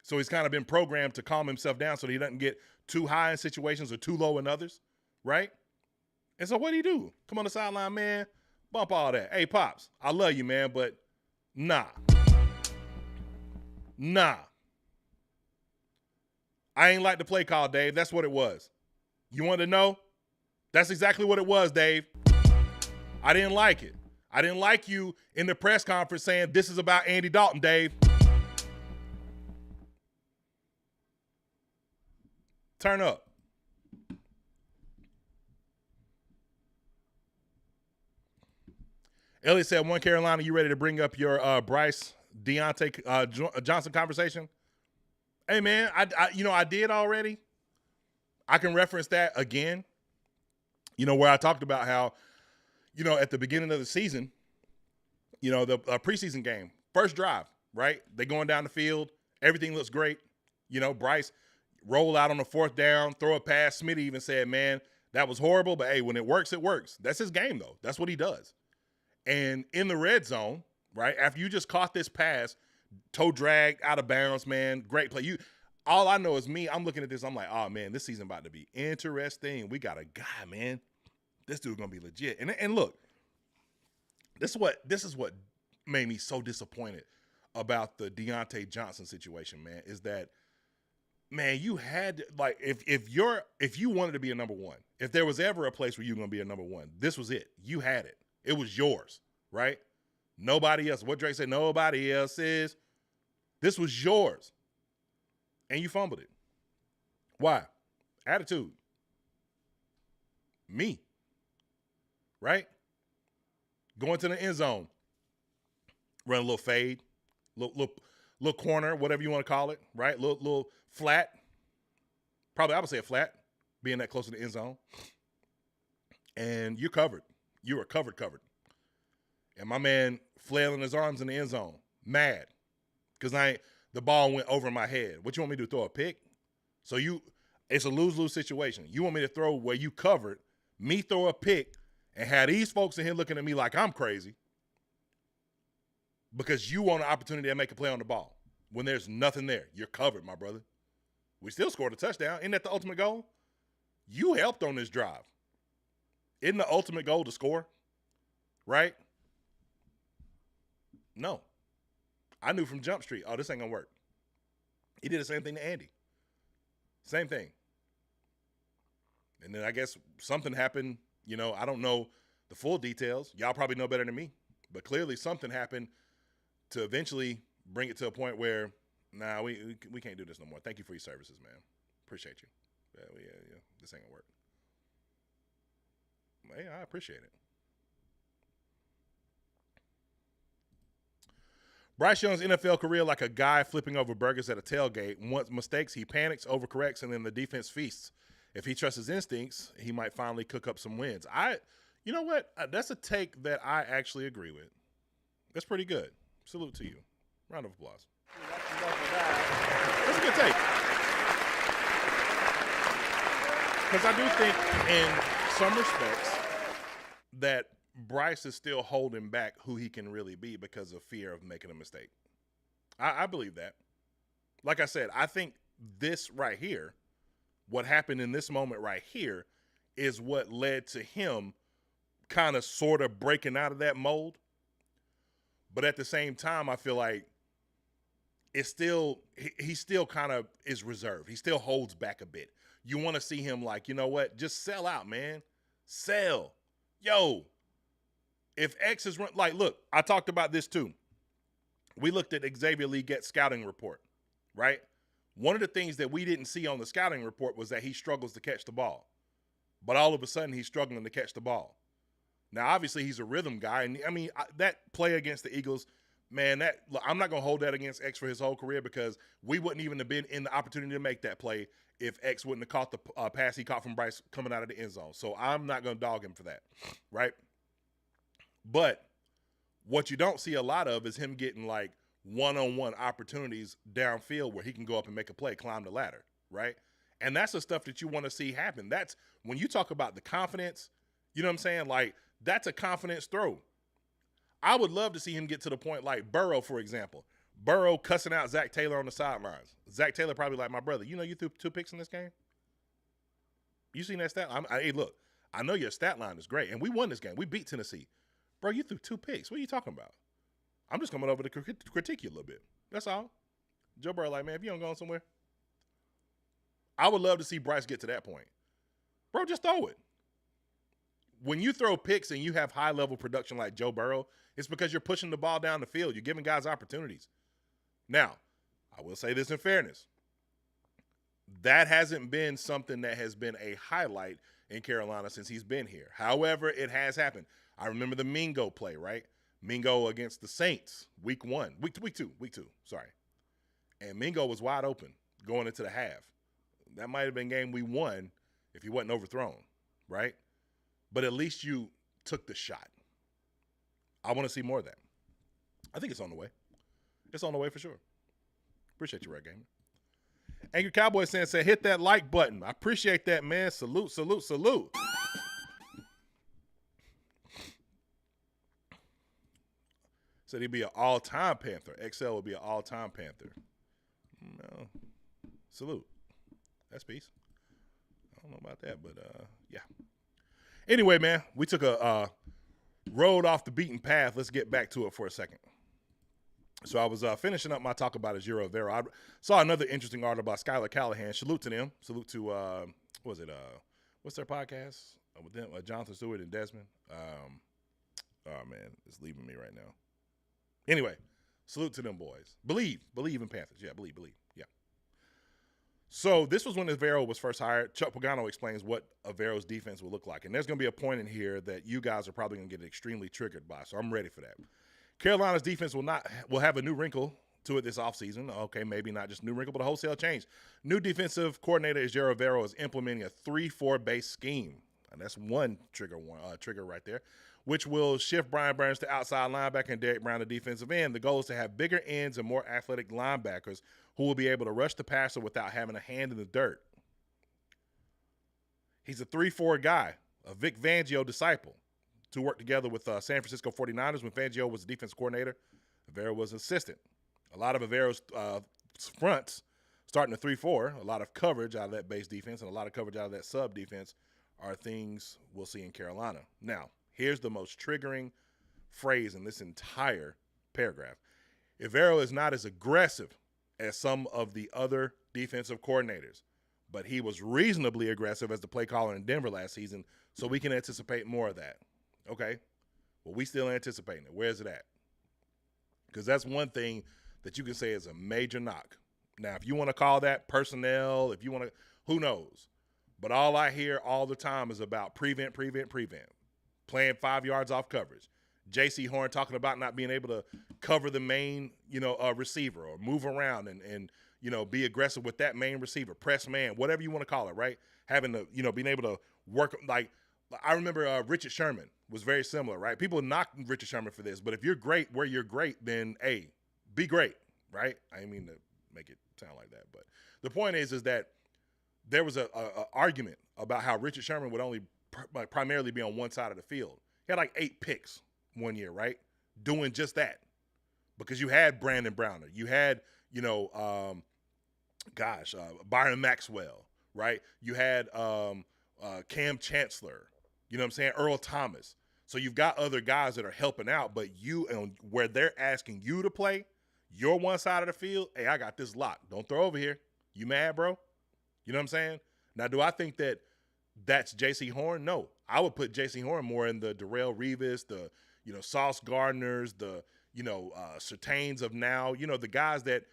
So he's kind of been programmed to calm himself down so that he doesn't get too high in situations or too low in others, right? And so what do you do? Come on the sideline, man. Bump all that. Hey, Pops, I love you, man, but nah. I ain't like the play call, Dave. That's what it was. You want to know? That's exactly what it was, Dave. I didn't like it. I didn't like you in the press conference saying this is about Andy Dalton, Dave. Turn up. Elliot said, "One Carolina, you ready to bring up your Bryce Deontay Johnson conversation?" Hey, man, I did already. I can reference that again. Where I talked about how, at the beginning of the season, the preseason game, first drive, right? They going down the field. Everything looks great. Bryce roll out on the 4th down, throw a pass. Smitty even said, man, that was horrible. But, hey, when it works, it works. That's his game, though. That's what he does. And in the red zone, right, after you just caught this pass, toe dragged out of bounds, man, great play. All I know is me, I'm looking at this, I'm like, oh, man, this season about to be interesting. We got a guy, man. This dude's going to be legit. And look, this is what made me so disappointed about the Deontay Johnson situation, man, is that, man, you had to, like, if you wanted to be a number one, if there was ever a place where you were going to be a number one, this was it. You had it. It was yours, right? Nobody else. What Drake said, nobody else is. This was yours. And you fumbled it. Why? Attitude. Me. Right? Going to the end zone. Run a little fade. Little corner, whatever you want to call it. Right? Little flat. Probably I would say a flat. Being that close to the end zone. And you're covered. You were covered. And my man flailing his arms in the end zone. Mad. Because the ball went over my head. What you want me to do, throw a pick? So it's a lose-lose situation. You want me to throw where you covered, me throw a pick, and have these folks in here looking at me like I'm crazy because you want an opportunity to make a play on the ball when there's nothing there. You're covered, my brother. We still scored a touchdown. Isn't that the ultimate goal? You helped on this drive. Isn't the ultimate goal to score? Right? No. I knew from Jump Street, oh, this ain't going to work. He did the same thing to Andy. Same thing. And then I guess something happened. I don't know the full details. Y'all probably know better than me. But clearly something happened to eventually bring it to a point where, we can't do this no more. Thank you for your services, man. Appreciate you. Yeah, this ain't going to work. Yeah, I appreciate it. Bryce Young's NFL career like a guy flipping over burgers at a tailgate. Once mistakes, he panics, overcorrects, and then the defense feasts. If he trusts his instincts, he might finally cook up some wins. You know what? That's a take that I actually agree with. That's pretty good. Salute to you. Round of applause. That's a good take. Because I do think in some respects that Bryce is still holding back who he can really be because of fear of making a mistake. I believe that. Like I said, I think this right here, what happened in this moment right here, is what led to him kind of sort of breaking out of that mold. But at the same time, I feel like it's still he still kind of is reserved. He still holds back a bit. You want to see him like, you know what? Just sell out, man. Sell. Yo, if X is like, look, I talked about this too. We looked at Xavier Leggett's scouting report, right? One of the things that we didn't see on the scouting report was that he struggles to catch the ball. But all of a sudden, he's struggling to catch the ball. Now, obviously, he's a rhythm guy. And, I mean, that play against the Eagles, man, I'm not going to hold that against X for his whole career because we wouldn't even have been in the opportunity to make that play if X wouldn't have caught the pass he caught from Bryce coming out of the end zone. So I'm not going to dog him for that, right? But what you don't see a lot of is him getting, like, one-on-one opportunities downfield where he can go up and make a play, climb the ladder, right? And that's the stuff that you want to see happen. That's when you talk about the confidence, you know what I'm saying? Like, that's a confidence throw. I would love to see him get to the point like Burrow, for example. Burrow cussing out Zach Taylor on the sidelines. Zach Taylor probably like, my brother, you know you threw 2 picks in this game? You seen that stat? Hey, look, I know your stat line is great, and we won this game. We beat Tennessee. Bro, you threw 2 picks. What are you talking about? I'm just coming over to critique you a little bit. That's all. Joe Burrow like, man, if you don't go somewhere. I would love to see Bryce get to that point. Bro, just throw it. When you throw picks and you have high-level production like Joe Burrow, it's because you're pushing the ball down the field. You're giving guys opportunities. Now, I will say this in fairness. That hasn't been something that has been a highlight in Carolina since he's been here. However, it has happened. I remember the Mingo play, right? Mingo against the Saints, week two, sorry. And Mingo was wide open going into the half. That might have been game we won if he wasn't overthrown, right? But at least you took the shot. I want to see more of that. I think it's on the way. It's on the way for sure. Appreciate you, Red Gamer. Angry Cowboy said, hit that like button. I appreciate that, man. Salute, salute, salute. Said he'd be an all-time Panther. XL would be an all-time Panther. No. Salute. That's peace. I don't know about that, but yeah. Anyway, man, we took a road off the beaten path. Let's get back to it for a second. So I was finishing up my talk about Ejiro Evero. I saw another interesting article about Skylar Callahan. Salute to them. Salute to, what was it? What's their podcast? With them, Jonathan Stewart and Desmond. Oh, man, it's leaving me right now. Anyway, salute to them boys. Believe in Panthers. Yeah, believe. Yeah. So this was when Evero was first hired. Chuck Pagano explains what Avero's defense will look like. And there's going to be a point in here that you guys are probably going to get extremely triggered by. So I'm ready for that. Carolina's defense will have a new wrinkle to it this offseason. Okay, maybe not just new wrinkle, but a wholesale change. New defensive coordinator Ejiro Evero is implementing a 3-4 base scheme. And that's one trigger right there, which will shift Brian Burns to outside linebacker and Derek Brown to defensive end. The goal is to have bigger ends and more athletic linebackers who will be able to rush the passer without having a hand in the dirt. He's a 3-4 guy, a Vic Fangio disciple, to work together with San Francisco 49ers when Fangio was the defense coordinator. Evero was assistant. A lot of Avero's fronts starting a 3-4, a lot of coverage out of that base defense and a lot of coverage out of that sub defense are things we'll see in Carolina. Now, here's the most triggering phrase in this entire paragraph. Evero is not as aggressive as some of the other defensive coordinators, but he was reasonably aggressive as the play caller in Denver last season, so we can anticipate more of that. Okay? Well, we still anticipating it. Where's it at? Because that's one thing that you can say is a major knock. Now, if you want to call that personnel, if you want to, who knows? But all I hear all the time is about prevent. Playing 5 yards off coverage. J.C. Horn talking about not being able to cover the main, receiver or move around and be aggressive with that main receiver, press man, whatever you want to call it, right? Having to, being able to work, like, I remember Richard Sherman was very similar, right? People knock Richard Sherman for this, but if you're great where you're great, then, hey, be great, right? I didn't mean to make it sound like that, but the point is that there was a argument about how Richard Sherman would only primarily be on one side of the field. He had like 8 picks one year, right? Doing just that. Because you had Brandon Browner. You had, Byron Maxwell, right? You had Cam Chancellor. You know what I'm saying? Earl Thomas. So you've got other guys that are helping out, but you and where they're asking you to play, your one side of the field, hey, I got this locked. Don't throw over here. You mad, bro? You know what I'm saying? Now, do I think that that's J.C. Horn? No. I would put J.C. Horn more in the Darrelle Revis, the, Sauce Gardners, the, Surtains of now, the guys that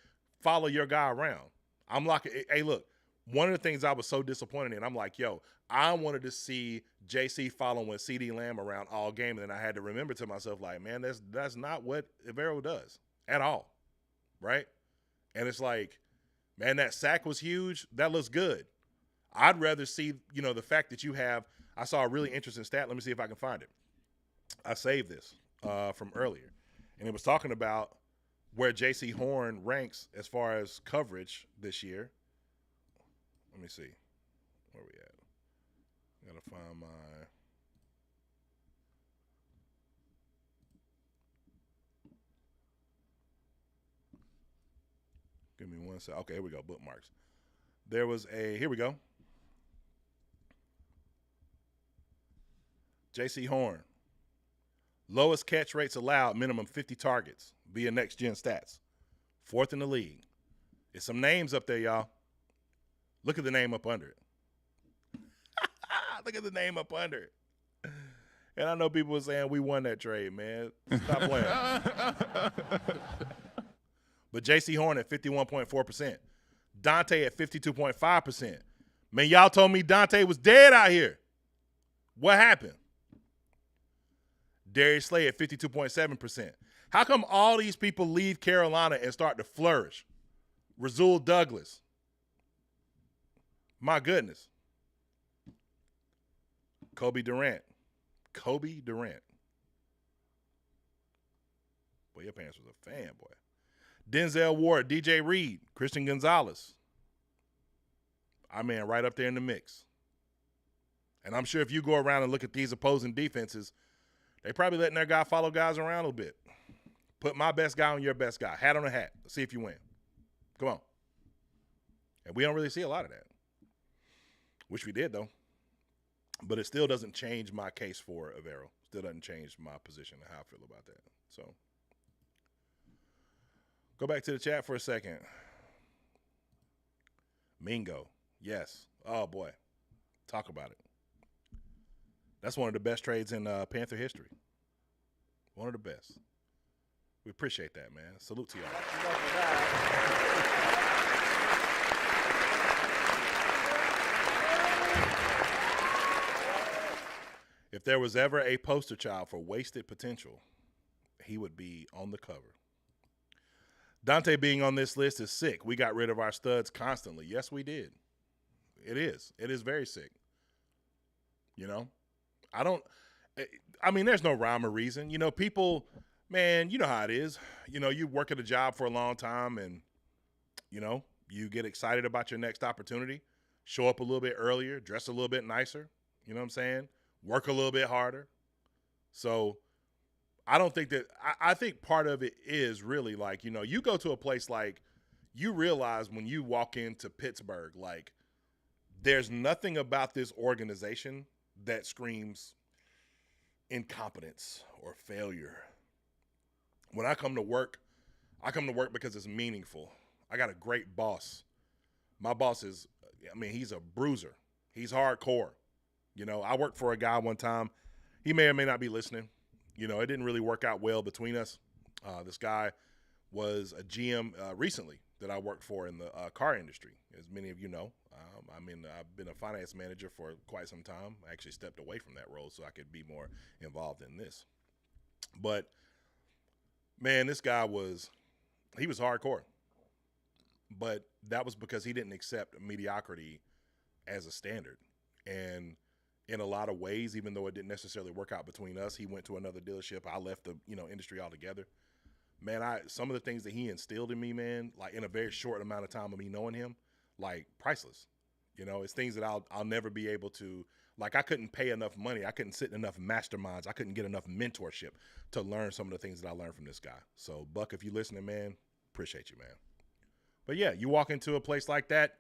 follow your guy around. I'm like, hey, look, one of the things I was so disappointed in, I'm like, yo, I wanted to see J.C. following CeeDee Lamb around all game, and then I had to remember to myself, like, man, that's not what Evero does at all, right? And it's like, man, that sack was huge. That looks good. I'd rather see, the fact that you have – I saw a really interesting stat. Let me see if I can find it. I saved this from earlier, and it was talking about where J.C. Horn ranks as far as coverage this year. Let me see. Where we at? I got to find my – give me one second. Okay, here we go, bookmarks. There was here we go. J.C. Horn. Lowest catch rates allowed, minimum 50 targets via Next Gen Stats. 4th in the league. There's some names up there, y'all. Look at the name up under it. Look at the name up under it. And I know people were saying we won that trade, man. Stop playing. But J.C. Horn at 51.4%. Dante at 52.5%. Man, y'all told me Dante was dead out here. What happened? Darius Slay at 52.7%. How come all these people leave Carolina and start to flourish? Rasul Douglas. My goodness. Kobe Durant. Boy, your parents was a fan, boy. Denzel Ward, DJ Reed, Christian Gonzalez. I mean, right up there in the mix. And I'm sure if you go around and look at these opposing defenses, they probably letting their guy follow guys around a little bit. Put my best guy on your best guy. Hat on a hat. Let's see if you win. Come on. And we don't really see a lot of that. Wish we did, though. But it still doesn't change my case for Evero. Still doesn't change my position and how I feel about that. So, go back to the chat for a second. Mingo. Yes. Oh, boy. Talk about it. That's one of the best trades in Panther history. One of the best. We appreciate that, man. Salute to y'all. If there was ever a poster child for wasted potential, he would be on the cover. Dante being on this list is sick. We got rid of our studs constantly. Yes, we did. It is. It is very sick. There's no rhyme or reason. People, man, you know how it is. You work at a job for a long time and, you get excited about your next opportunity, show up a little bit earlier, dress a little bit nicer, you know what I'm saying? Work a little bit harder. So I don't think that – I think part of it is really like, you go to a place like you realize when you walk into Pittsburgh, like there's nothing about this organization that screams incompetence or failure. When I come to work because it's meaningful. I got a great boss. My boss is – he's a bruiser. He's hardcore. I worked for a guy one time. He may or may not be listening. It didn't really work out well between us. This guy was a GM recently that I worked for in the car industry, as many of you know. I've been a finance manager for quite some time. I actually stepped away from that role so I could be more involved in this. But, man, this guy was hardcore. But that was because he didn't accept mediocrity as a standard. And in a lot of ways, even though it didn't necessarily work out between us, he went to another dealership. I left the industry altogether. Man, some of the things that he instilled in me, man, like in a very short amount of time of me knowing him, like priceless. It's things that I'll never be able to, like I couldn't pay enough money. I couldn't sit in enough masterminds. I couldn't get enough mentorship to learn some of the things that I learned from this guy. So, Buck, if you're listening, man, appreciate you, man. But, yeah, you walk into a place like that,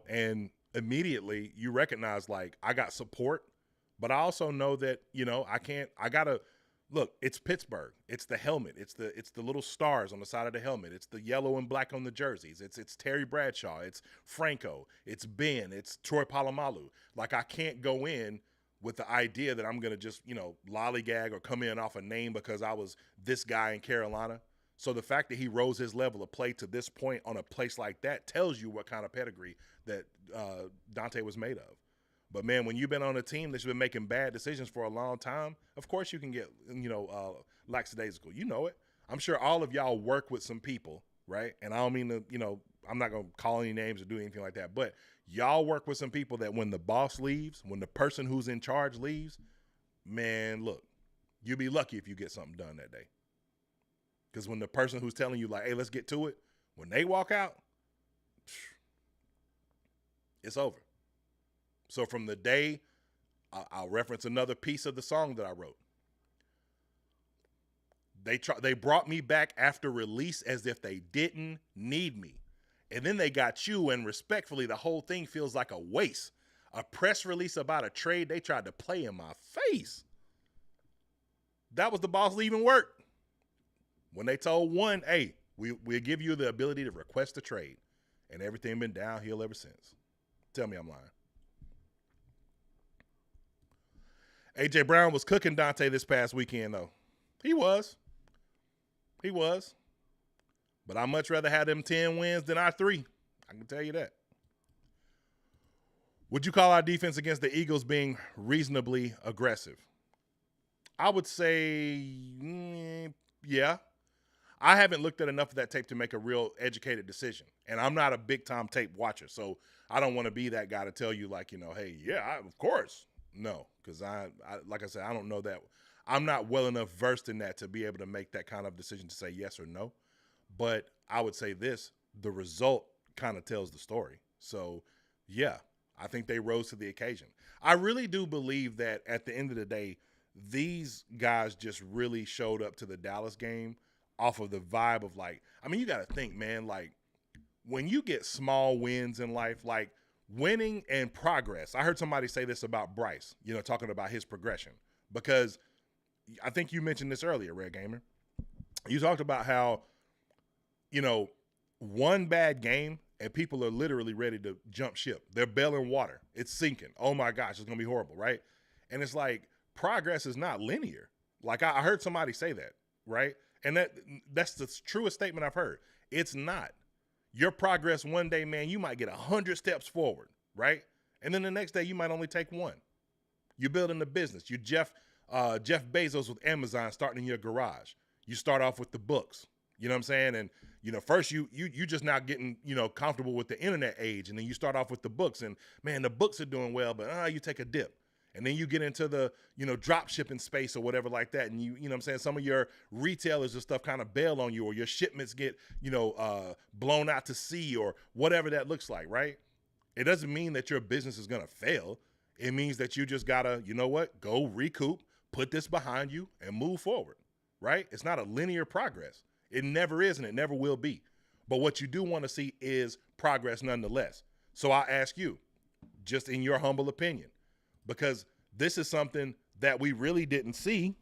and immediately you recognize, like, I got support, But I also know that, I gotta look, it's Pittsburgh. It's the helmet. It's the little stars on the side of the helmet. It's the yellow and black on the jerseys. It's Terry Bradshaw. It's Franco. It's Ben. It's Troy Polamalu. Like, I can't go in with the idea that I'm gonna just, lollygag or come in off a name because I was this guy in Carolina. So the fact that he rose his level of play to this point on a place like that tells you what kind of pedigree that Dante was made of. But, man, when you've been on a team that's been making bad decisions for a long time, of course you can get, lackadaisical. You know it. I'm sure all of y'all work with some people, right? And I don't mean to, I'm not going to call any names or do anything like that. But y'all work with some people that when the boss leaves, when the person who's in charge leaves, man, look, you'll be lucky if you get something done that day. Because when the person who's telling you, like, hey, let's get to it, when they walk out, it's over. So from the day, I'll reference another piece of the song that I wrote. They brought me back after release as if they didn't need me. And then they got you, and respectfully, the whole thing feels like a waste. A press release about a trade they tried to play in my face. That was the boss leaving work. When they told one, hey, we'll give you the ability to request a trade. And everything been downhill ever since. Tell me I'm lying. A.J. Brown was cooking Dante this past weekend, though. He was. But I'd much rather have them 10 wins than our 3. I can tell you that. Would you call our defense against the Eagles being reasonably aggressive? I would say, yeah. I haven't looked at enough of that tape to make a real educated decision. And I'm not a big-time tape watcher, so I don't want to be that guy to tell you, like, hey, yeah, of course. No, because I like I said, I don't know that. I'm not well enough versed in that to be able to make that kind of decision to say yes or no. But I would say this, the result kind of tells the story. So, yeah, I think they rose to the occasion. I really do believe that at the end of the day, these guys just really showed up to the Dallas game off of the vibe of, like, I mean, you got to think, man, like, when you get small wins in life, like, winning and progress. I heard somebody say this about Bryce, talking about his progression. Because I think you mentioned this earlier, Red Gamer. You talked about how, one bad game and people are literally ready to jump ship. They're bailing water. It's sinking. Oh, my gosh, it's going to be horrible, right? And it's like progress is not linear. Like I heard somebody say that, right? And that's the truest statement I've heard. It's not. Your progress one day, man, you might get 100 steps forward, right? And then the next day you might only take 1. You're building a business. You're Jeff Bezos with Amazon starting in your garage. You start off with the books. You know what I'm saying? And, first you just now getting, comfortable with the internet age. And then you start off with the books. And, man, the books are doing well, but you take a dip. And then you get into the, drop shipping space or whatever like that. And you know what I'm saying? Some of your retailers and stuff kind of bail on you, or your shipments get, blown out to sea or whatever that looks like, right? It doesn't mean that your business is going to fail. It means that you just got to, go recoup, put this behind you and move forward, right? It's not a linear progress. It never is and it never will be. But what you do want to see is progress nonetheless. So I ask you, just in your humble opinion, because this is something that we really didn't see,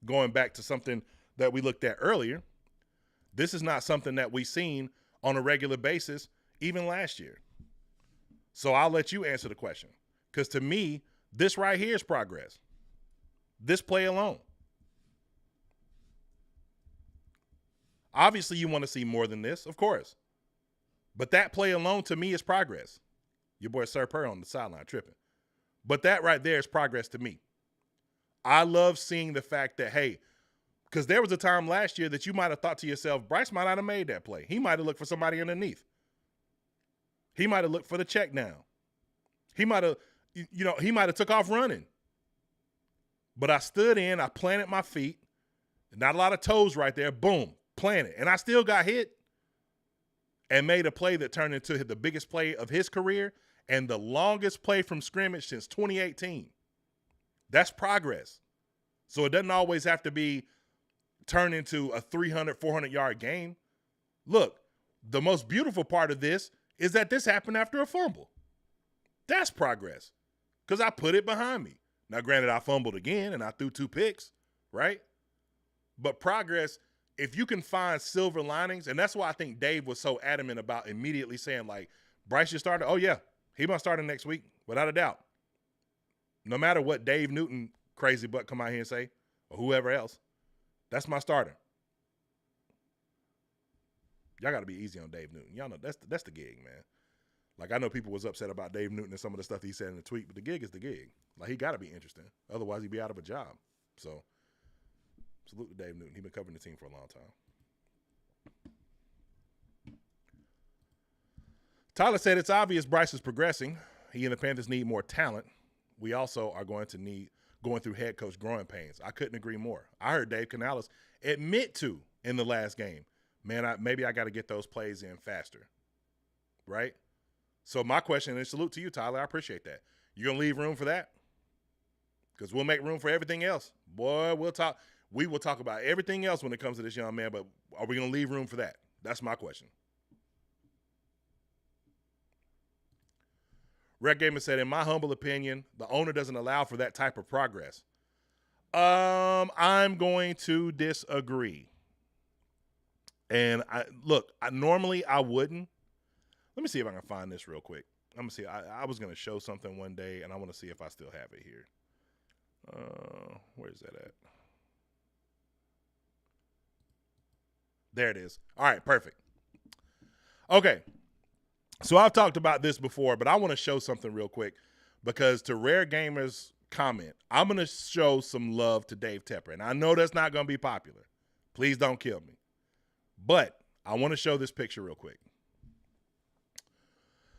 going back to something that we looked at earlier. This is not something that we've seen on a regular basis, even last year. So I'll let you answer the question. Because to me, this right here is progress. This play alone. Obviously, you want to see more than this, of course. But that play alone, to me, is progress. Your boy Sir Purr on the sideline tripping. But that right there is progress to me. I love seeing the fact that, hey, because there was a time last year that you might have thought to yourself, Bryce might not have made that play. He might have looked for somebody underneath. He might have looked for the check down. He might have took off running. But I stood in, I planted my feet, not a lot of toes right there, boom, planted. And I still got hit and made a play that turned into the biggest play of his career and the longest play from scrimmage since 2018. That's progress. So it doesn't always have to be turned into a 300, 400-yard game. Look, the most beautiful part of this is that this happened after a fumble. That's progress because I put it behind me. Now, granted, I fumbled again and I threw 2 picks, right? But progress, if you can find silver linings, and that's why I think Dave was so adamant about immediately saying, like, Bryce just started. Oh, yeah, he must start next week, without a doubt. No matter what Dave Newton crazy butt come out here and say, or whoever else, that's my starter. Y'all got to be easy on Dave Newton. Y'all know that's the gig, man. Like, I know people was upset about Dave Newton and some of the stuff he said in the tweet, but the gig is the gig. Like, he got to be interesting. Otherwise, he'd be out of a job. So, salute to Dave Newton. He's been covering the team for a long time. Tyler said, it's obvious Bryce is progressing. He and the Panthers need more talent. We also are going through head coach growing pains. I couldn't agree more. I heard Dave Canales admit to in the last game, man, maybe I got to get those plays in faster, right? So my question, and salute to you, Tyler, I appreciate that. You going to leave room for that? Because we'll make room for everything else. Boy, we will talk about everything else when it comes to this young man, but are we going to leave room for that? That's my question. Red Gamer said, in my humble opinion, the owner doesn't allow for that type of progress. I'm going to disagree. And normally I wouldn't. Let me see if I can find this real quick. I'm going to see. I was going to show something one day, and I want to see if I still have it here. Where's that at? There it is. All right, perfect. Okay. So I've talked about this before, but I want to show something real quick because to Rare Gamer's comment, I'm going to show some love to Dave Tepper. And I know that's not going to be popular. Please don't kill me. But I want to show this picture real quick.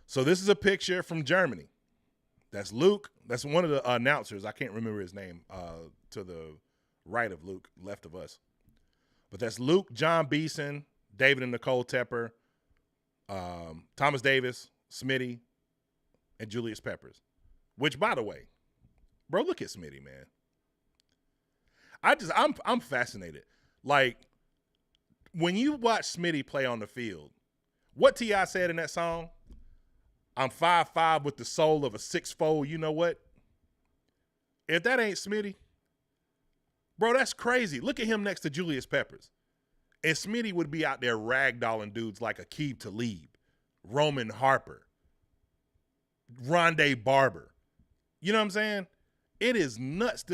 So this is a picture from Germany. That's Luke. That's one of the announcers. I can't remember his name, to the right of Luke, left of us. But that's Luke, John Beeson, David and Nicole Tepper, Thomas Davis, Smitty, and Julius Peppers. Which, by the way, bro, look at Smitty, man. I'm fascinated. Like, when you watch Smitty play on the field, what T.I. said in that song, I'm 5'5" with the soul of a 6'4", you know what? If that ain't Smitty, bro, that's crazy. Look at him next to Julius Peppers. And Smitty would be out there ragdolling dudes like Aqib Talib, Roman Harper, Rondé Barber. You know what I'm saying? It is nuts.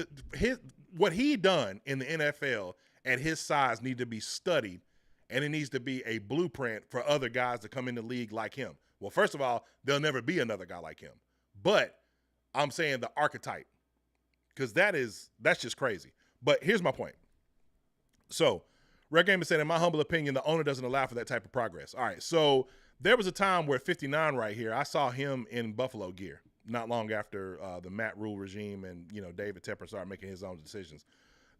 What he done in the NFL at his size need to be studied, and it needs to be a blueprint for other guys to come in the league like him. Well, first of all, there'll never be another guy like him. But I'm saying the archetype, because that's just crazy. But here's my point. So, Red Gamer said, in my humble opinion, the owner doesn't allow for that type of progress. All right, so there was a time where 59 right here, I saw him in Buffalo gear not long after the Matt Rule regime and, David Tepper started making his own decisions.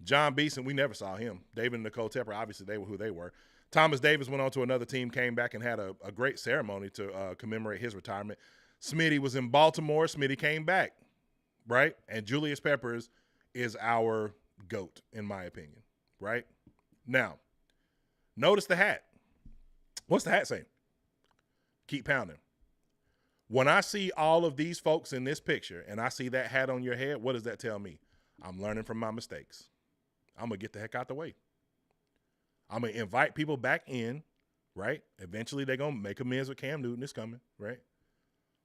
John Beeson, we never saw him. David and Nicole Tepper, obviously they were who they were. Thomas Davis went on to another team, came back and had a great ceremony to commemorate his retirement. Smitty was in Baltimore. Smitty came back, right? And Julius Peppers is our GOAT, in my opinion, right? Now, notice the hat. What's the hat say? Keep pounding. When I see all of these folks in this picture and I see that hat on your head, what does that tell me? I'm learning from my mistakes. I'm going to get the heck out the way. I'm going to invite people back in, right? Eventually they're going to make amends with Cam Newton. It's coming, right?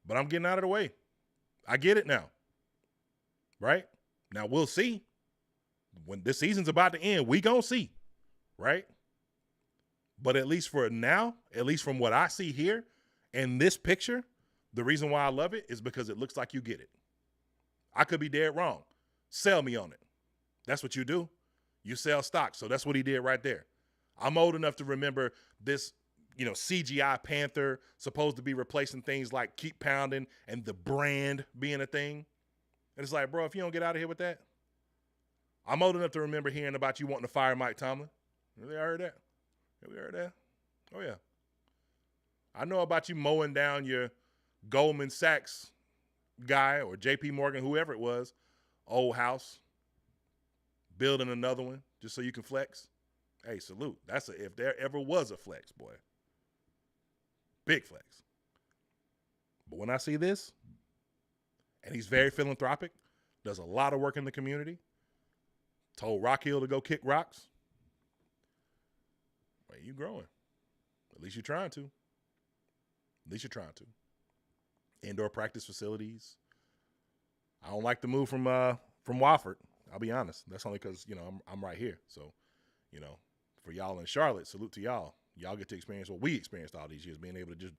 But I'm getting out of the way. I get it now, right? Now we'll see. When this season's about to end, we going to see, right? But at least for now, at least from what I see here in this picture, the reason why I love it is because it looks like you get it. I could be dead wrong. Sell me on it. That's what you do. You sell stock. So that's what he did right there. I'm old enough to remember this, CGI Panther supposed to be replacing things like Keep Pounding and the brand being a thing. And it's like, bro, if you don't get out of here with that. I'm old enough to remember hearing about you wanting to fire Mike Tomlin. Really, I heard that? Have we heard that? Oh, yeah. I know about you mowing down your Goldman Sachs guy or JP Morgan, whoever it was, old house, building another one just so you can flex. Hey, salute. If there ever was a flex, boy. Big flex. But when I see this, and he's very philanthropic, does a lot of work in the community. Told Rock Hill to go kick rocks. Well, you growing. At least you're trying to. At least you're trying to. Indoor practice facilities. I don't like the move from Wofford. I'll be honest. That's only because, I'm right here. So, for y'all in Charlotte, salute to y'all. Y'all get to experience what we experienced all these years, being able to just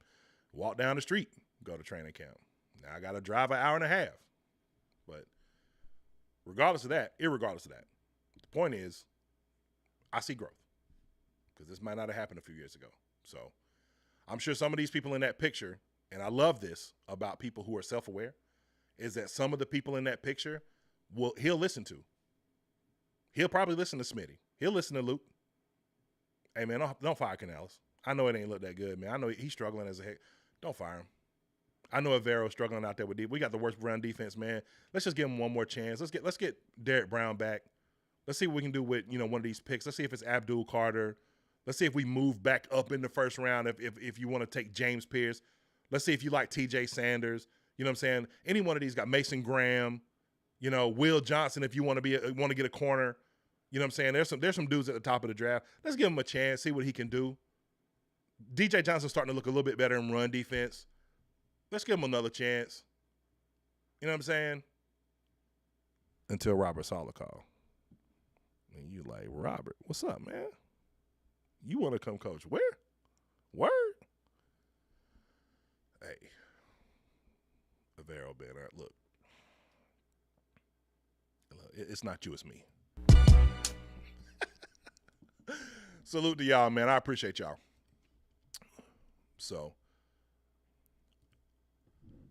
walk down the street, go to training camp. Now I got to drive an hour and a half. But irregardless of that, the point is I see growth because this might not have happened a few years ago. So I'm sure some of these people in that picture, and I love this about people who are self-aware, is that some of the people in that picture he'll listen to. He'll probably listen to Smitty. He'll listen to Luke. Hey, man, don't fire Canales. I know it ain't look that good, man. I know he's struggling as a heck. Don't fire him. I know Avero's struggling out there with deep. We got the worst run defense, man. Let's just give him one more chance. Let's get Derek Brown back. Let's see what we can do with, one of these picks. Let's see if it's Abdul Carter. Let's see if we move back up in the first round if you want to take James Pierce. Let's see if you like TJ Sanders. You know what I'm saying? Any one of these got Mason Graham, Will Johnson if you want to get a corner. You know what I'm saying? There's some dudes at the top of the draft. Let's give him a chance, see what he can do. DJ Johnson's starting to look a little bit better in run defense. Let's give him another chance. You know what I'm saying? Until Robert Saleh called. And you like, Robert, what's up, man? You want to come coach where? Word? Hey. Avero Banner, look. It's not you, it's me. Salute to y'all, man. I appreciate y'all. So,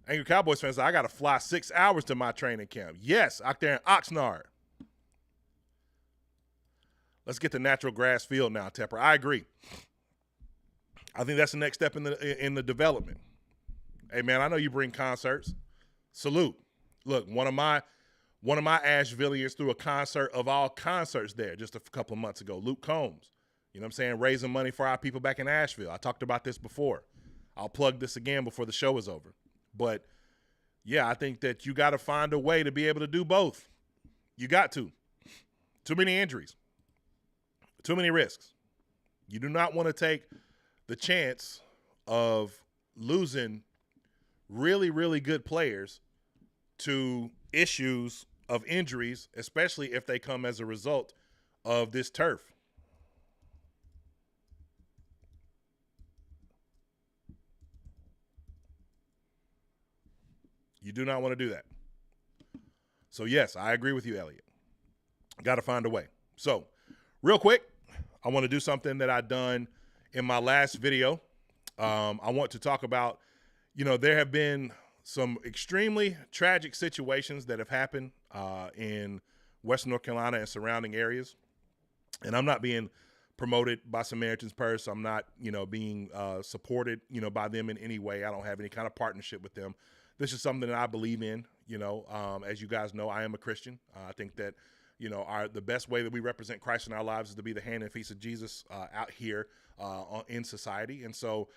Angry Cowboys fans, I got to fly 6 hours to my training camp. Yes, out there in Oxnard. Let's get the natural grass field now, Tepper. I agree. I think that's the next step in the development. Hey, man, I know you bring concerts. Salute. Look, one of my Ashevilleans threw a concert of all concerts there just a couple of months ago. Luke Combs. You know what I'm saying? Raising money for our people back in Asheville. I talked about this before. I'll plug this again before the show is over. But, yeah, I think that you got to find a way to be able to do both. You got to. Too many injuries. Too many risks. You do not want to take the chance of losing really, really good players to issues of injuries, especially if they come as a result of this turf. You do not want to do that. So, yes, I agree with you, Elliot. Got to find a way. So, real quick, I want to do something that I done in my last video. I want to talk about, there have been some extremely tragic situations that have happened in Western North Carolina and surrounding areas. And I'm not being promoted by Samaritan's Purse. I'm not, being supported, by them in any way. I don't have any kind of partnership with them. This is something that I believe in. As you guys know, I am a Christian. I think that, the best way that we represent Christ in our lives is to be the hand and feet of Jesus out here in society. And so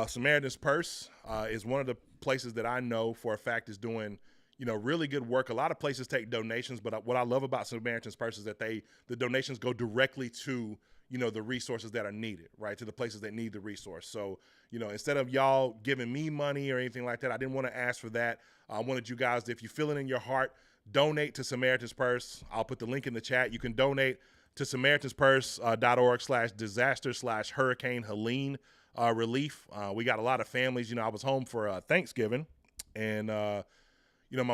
Samaritan's Purse is one of the places that I know for a fact is doing, really good work. A lot of places take donations, but what I love about Samaritan's Purse is that the donations go directly to, the resources that are needed, right, to the places that need the resource. So, instead of y'all giving me money or anything like that, I didn't want to ask for that. I wanted you guys, if you feel it in your heart, donate to Samaritan's Purse. I'll put the link in the chat. You can donate to SamaritansPurse.org/disaster/Hurricane Helene relief. We got a lot of families. I was home for Thanksgiving, and, my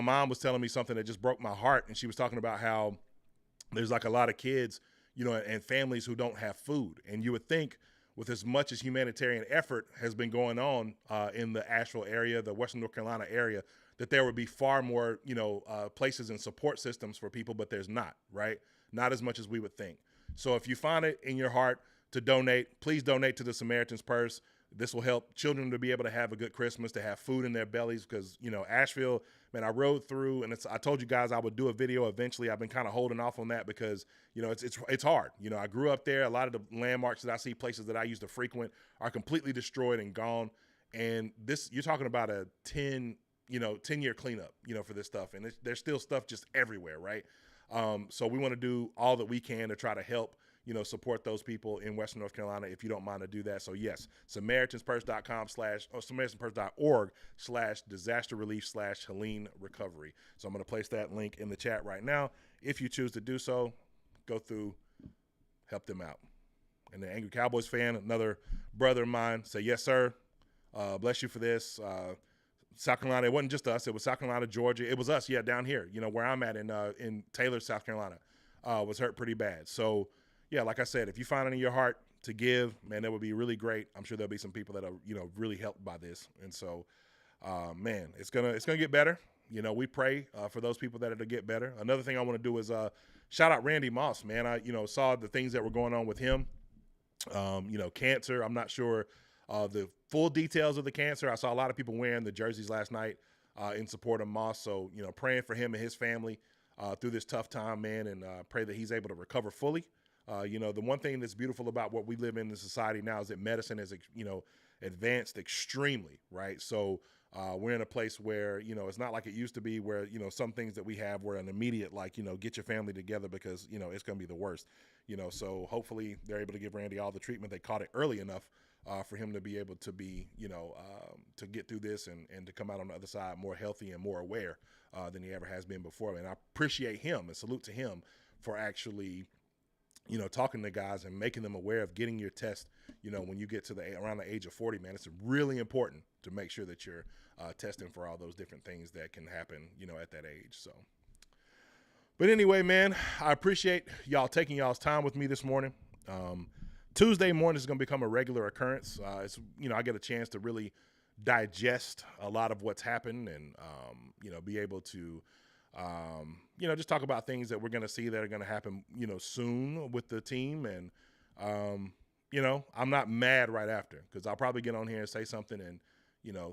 mom was telling me something that just broke my heart, and she was talking about how there's like a lot of kids, and families who don't have food. And you would think with as much as humanitarian effort has been going on in the Asheville area, the Western North Carolina area, that there would be far more, places and support systems for people, but there's not, right? Not as much as we would think. So if you find it in your heart to donate, please donate to the Samaritan's Purse. This will help children to be able to have a good Christmas, to have food in their bellies, because, Asheville, man, I rode through, and I told you guys I would do a video eventually. I've been kind of holding off on that because, it's hard. I grew up there. A lot of the landmarks that I see, places that I used to frequent, are completely destroyed and gone. And this, you're talking about a 10, 10-year cleanup, for this stuff. And there's still stuff just everywhere, right? So we want to do all that we can to try to help, support those people in Western North Carolina, if you don't mind to do that. So yes, SamaritansPurse.org/disaster relief/Helene recovery. So I'm going to place that link in the chat right now. If you choose to do so, go through, help them out. And the Angry Cowboys fan, another brother of mine, say, yes, sir. Bless you for this. South Carolina, it wasn't just us. It was South Carolina, Georgia. It was us, down here, where I'm at in Taylor, South Carolina, was hurt pretty bad. So, yeah, like I said, if you find it in your heart to give, man, that would be really great. I'm sure there'll be some people that are, really helped by this. And so, man, it's gonna get better. We pray for those people that it'll get better. Another thing I want to do is shout out Randy Moss, man. I, saw the things that were going on with him. Cancer. I'm not sure the full details of the cancer. I saw a lot of people wearing the jerseys last night in support of Moss. So, praying for him and his family through this tough time, man, and pray that he's able to recover fully. The one thing that's beautiful about what we live in society now is that medicine is, advanced extremely, right? So we're in a place where, it's not like it used to be where, some things that we have were an immediate, like, get your family together because, it's going to be the worst, so hopefully they're able to give Randy all the treatment. They caught it early enough for him to be able to be, to get through this and to come out on the other side more healthy and more aware than he ever has been before. And I appreciate him and salute to him for actually, talking to guys and making them aware of getting your test, when you get to around the age of 40, man. It's really important to make sure that you're testing for all those different things that can happen, at that age. So, but anyway, man, I appreciate y'all taking y'all's time with me this morning. Tuesday morning is going to become a regular occurrence. It's, I get a chance to really digest a lot of what's happened and, be able to, just talk about things that we're going to see that are going to happen, soon with the team. And, I'm not mad right after because I'll probably get on here and say something and,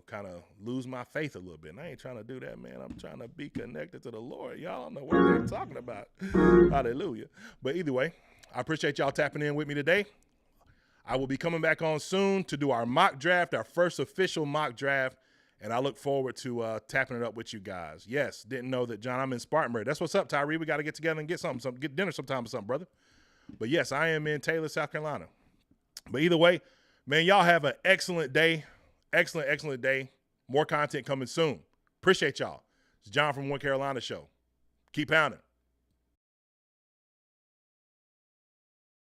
kind of lose my faith a little bit. And I ain't trying to do that, man. I'm trying to be connected to the Lord. Y'all don't know what they're talking about. Hallelujah. But either way, I appreciate y'all tapping in with me today. I will be coming back on soon to do our mock draft, our first official mock draft, and I look forward to tapping it up with you guys. Yes, didn't know that, John, I'm in Spartanburg. That's what's up, Tyree. We got to get together and get get dinner sometime or something, brother. But, yes, I am in Taylor, South Carolina. But either way, man, y'all have an excellent day. Excellent, excellent day. More content coming soon. Appreciate y'all. It's John from One Carolina Show. Keep pounding.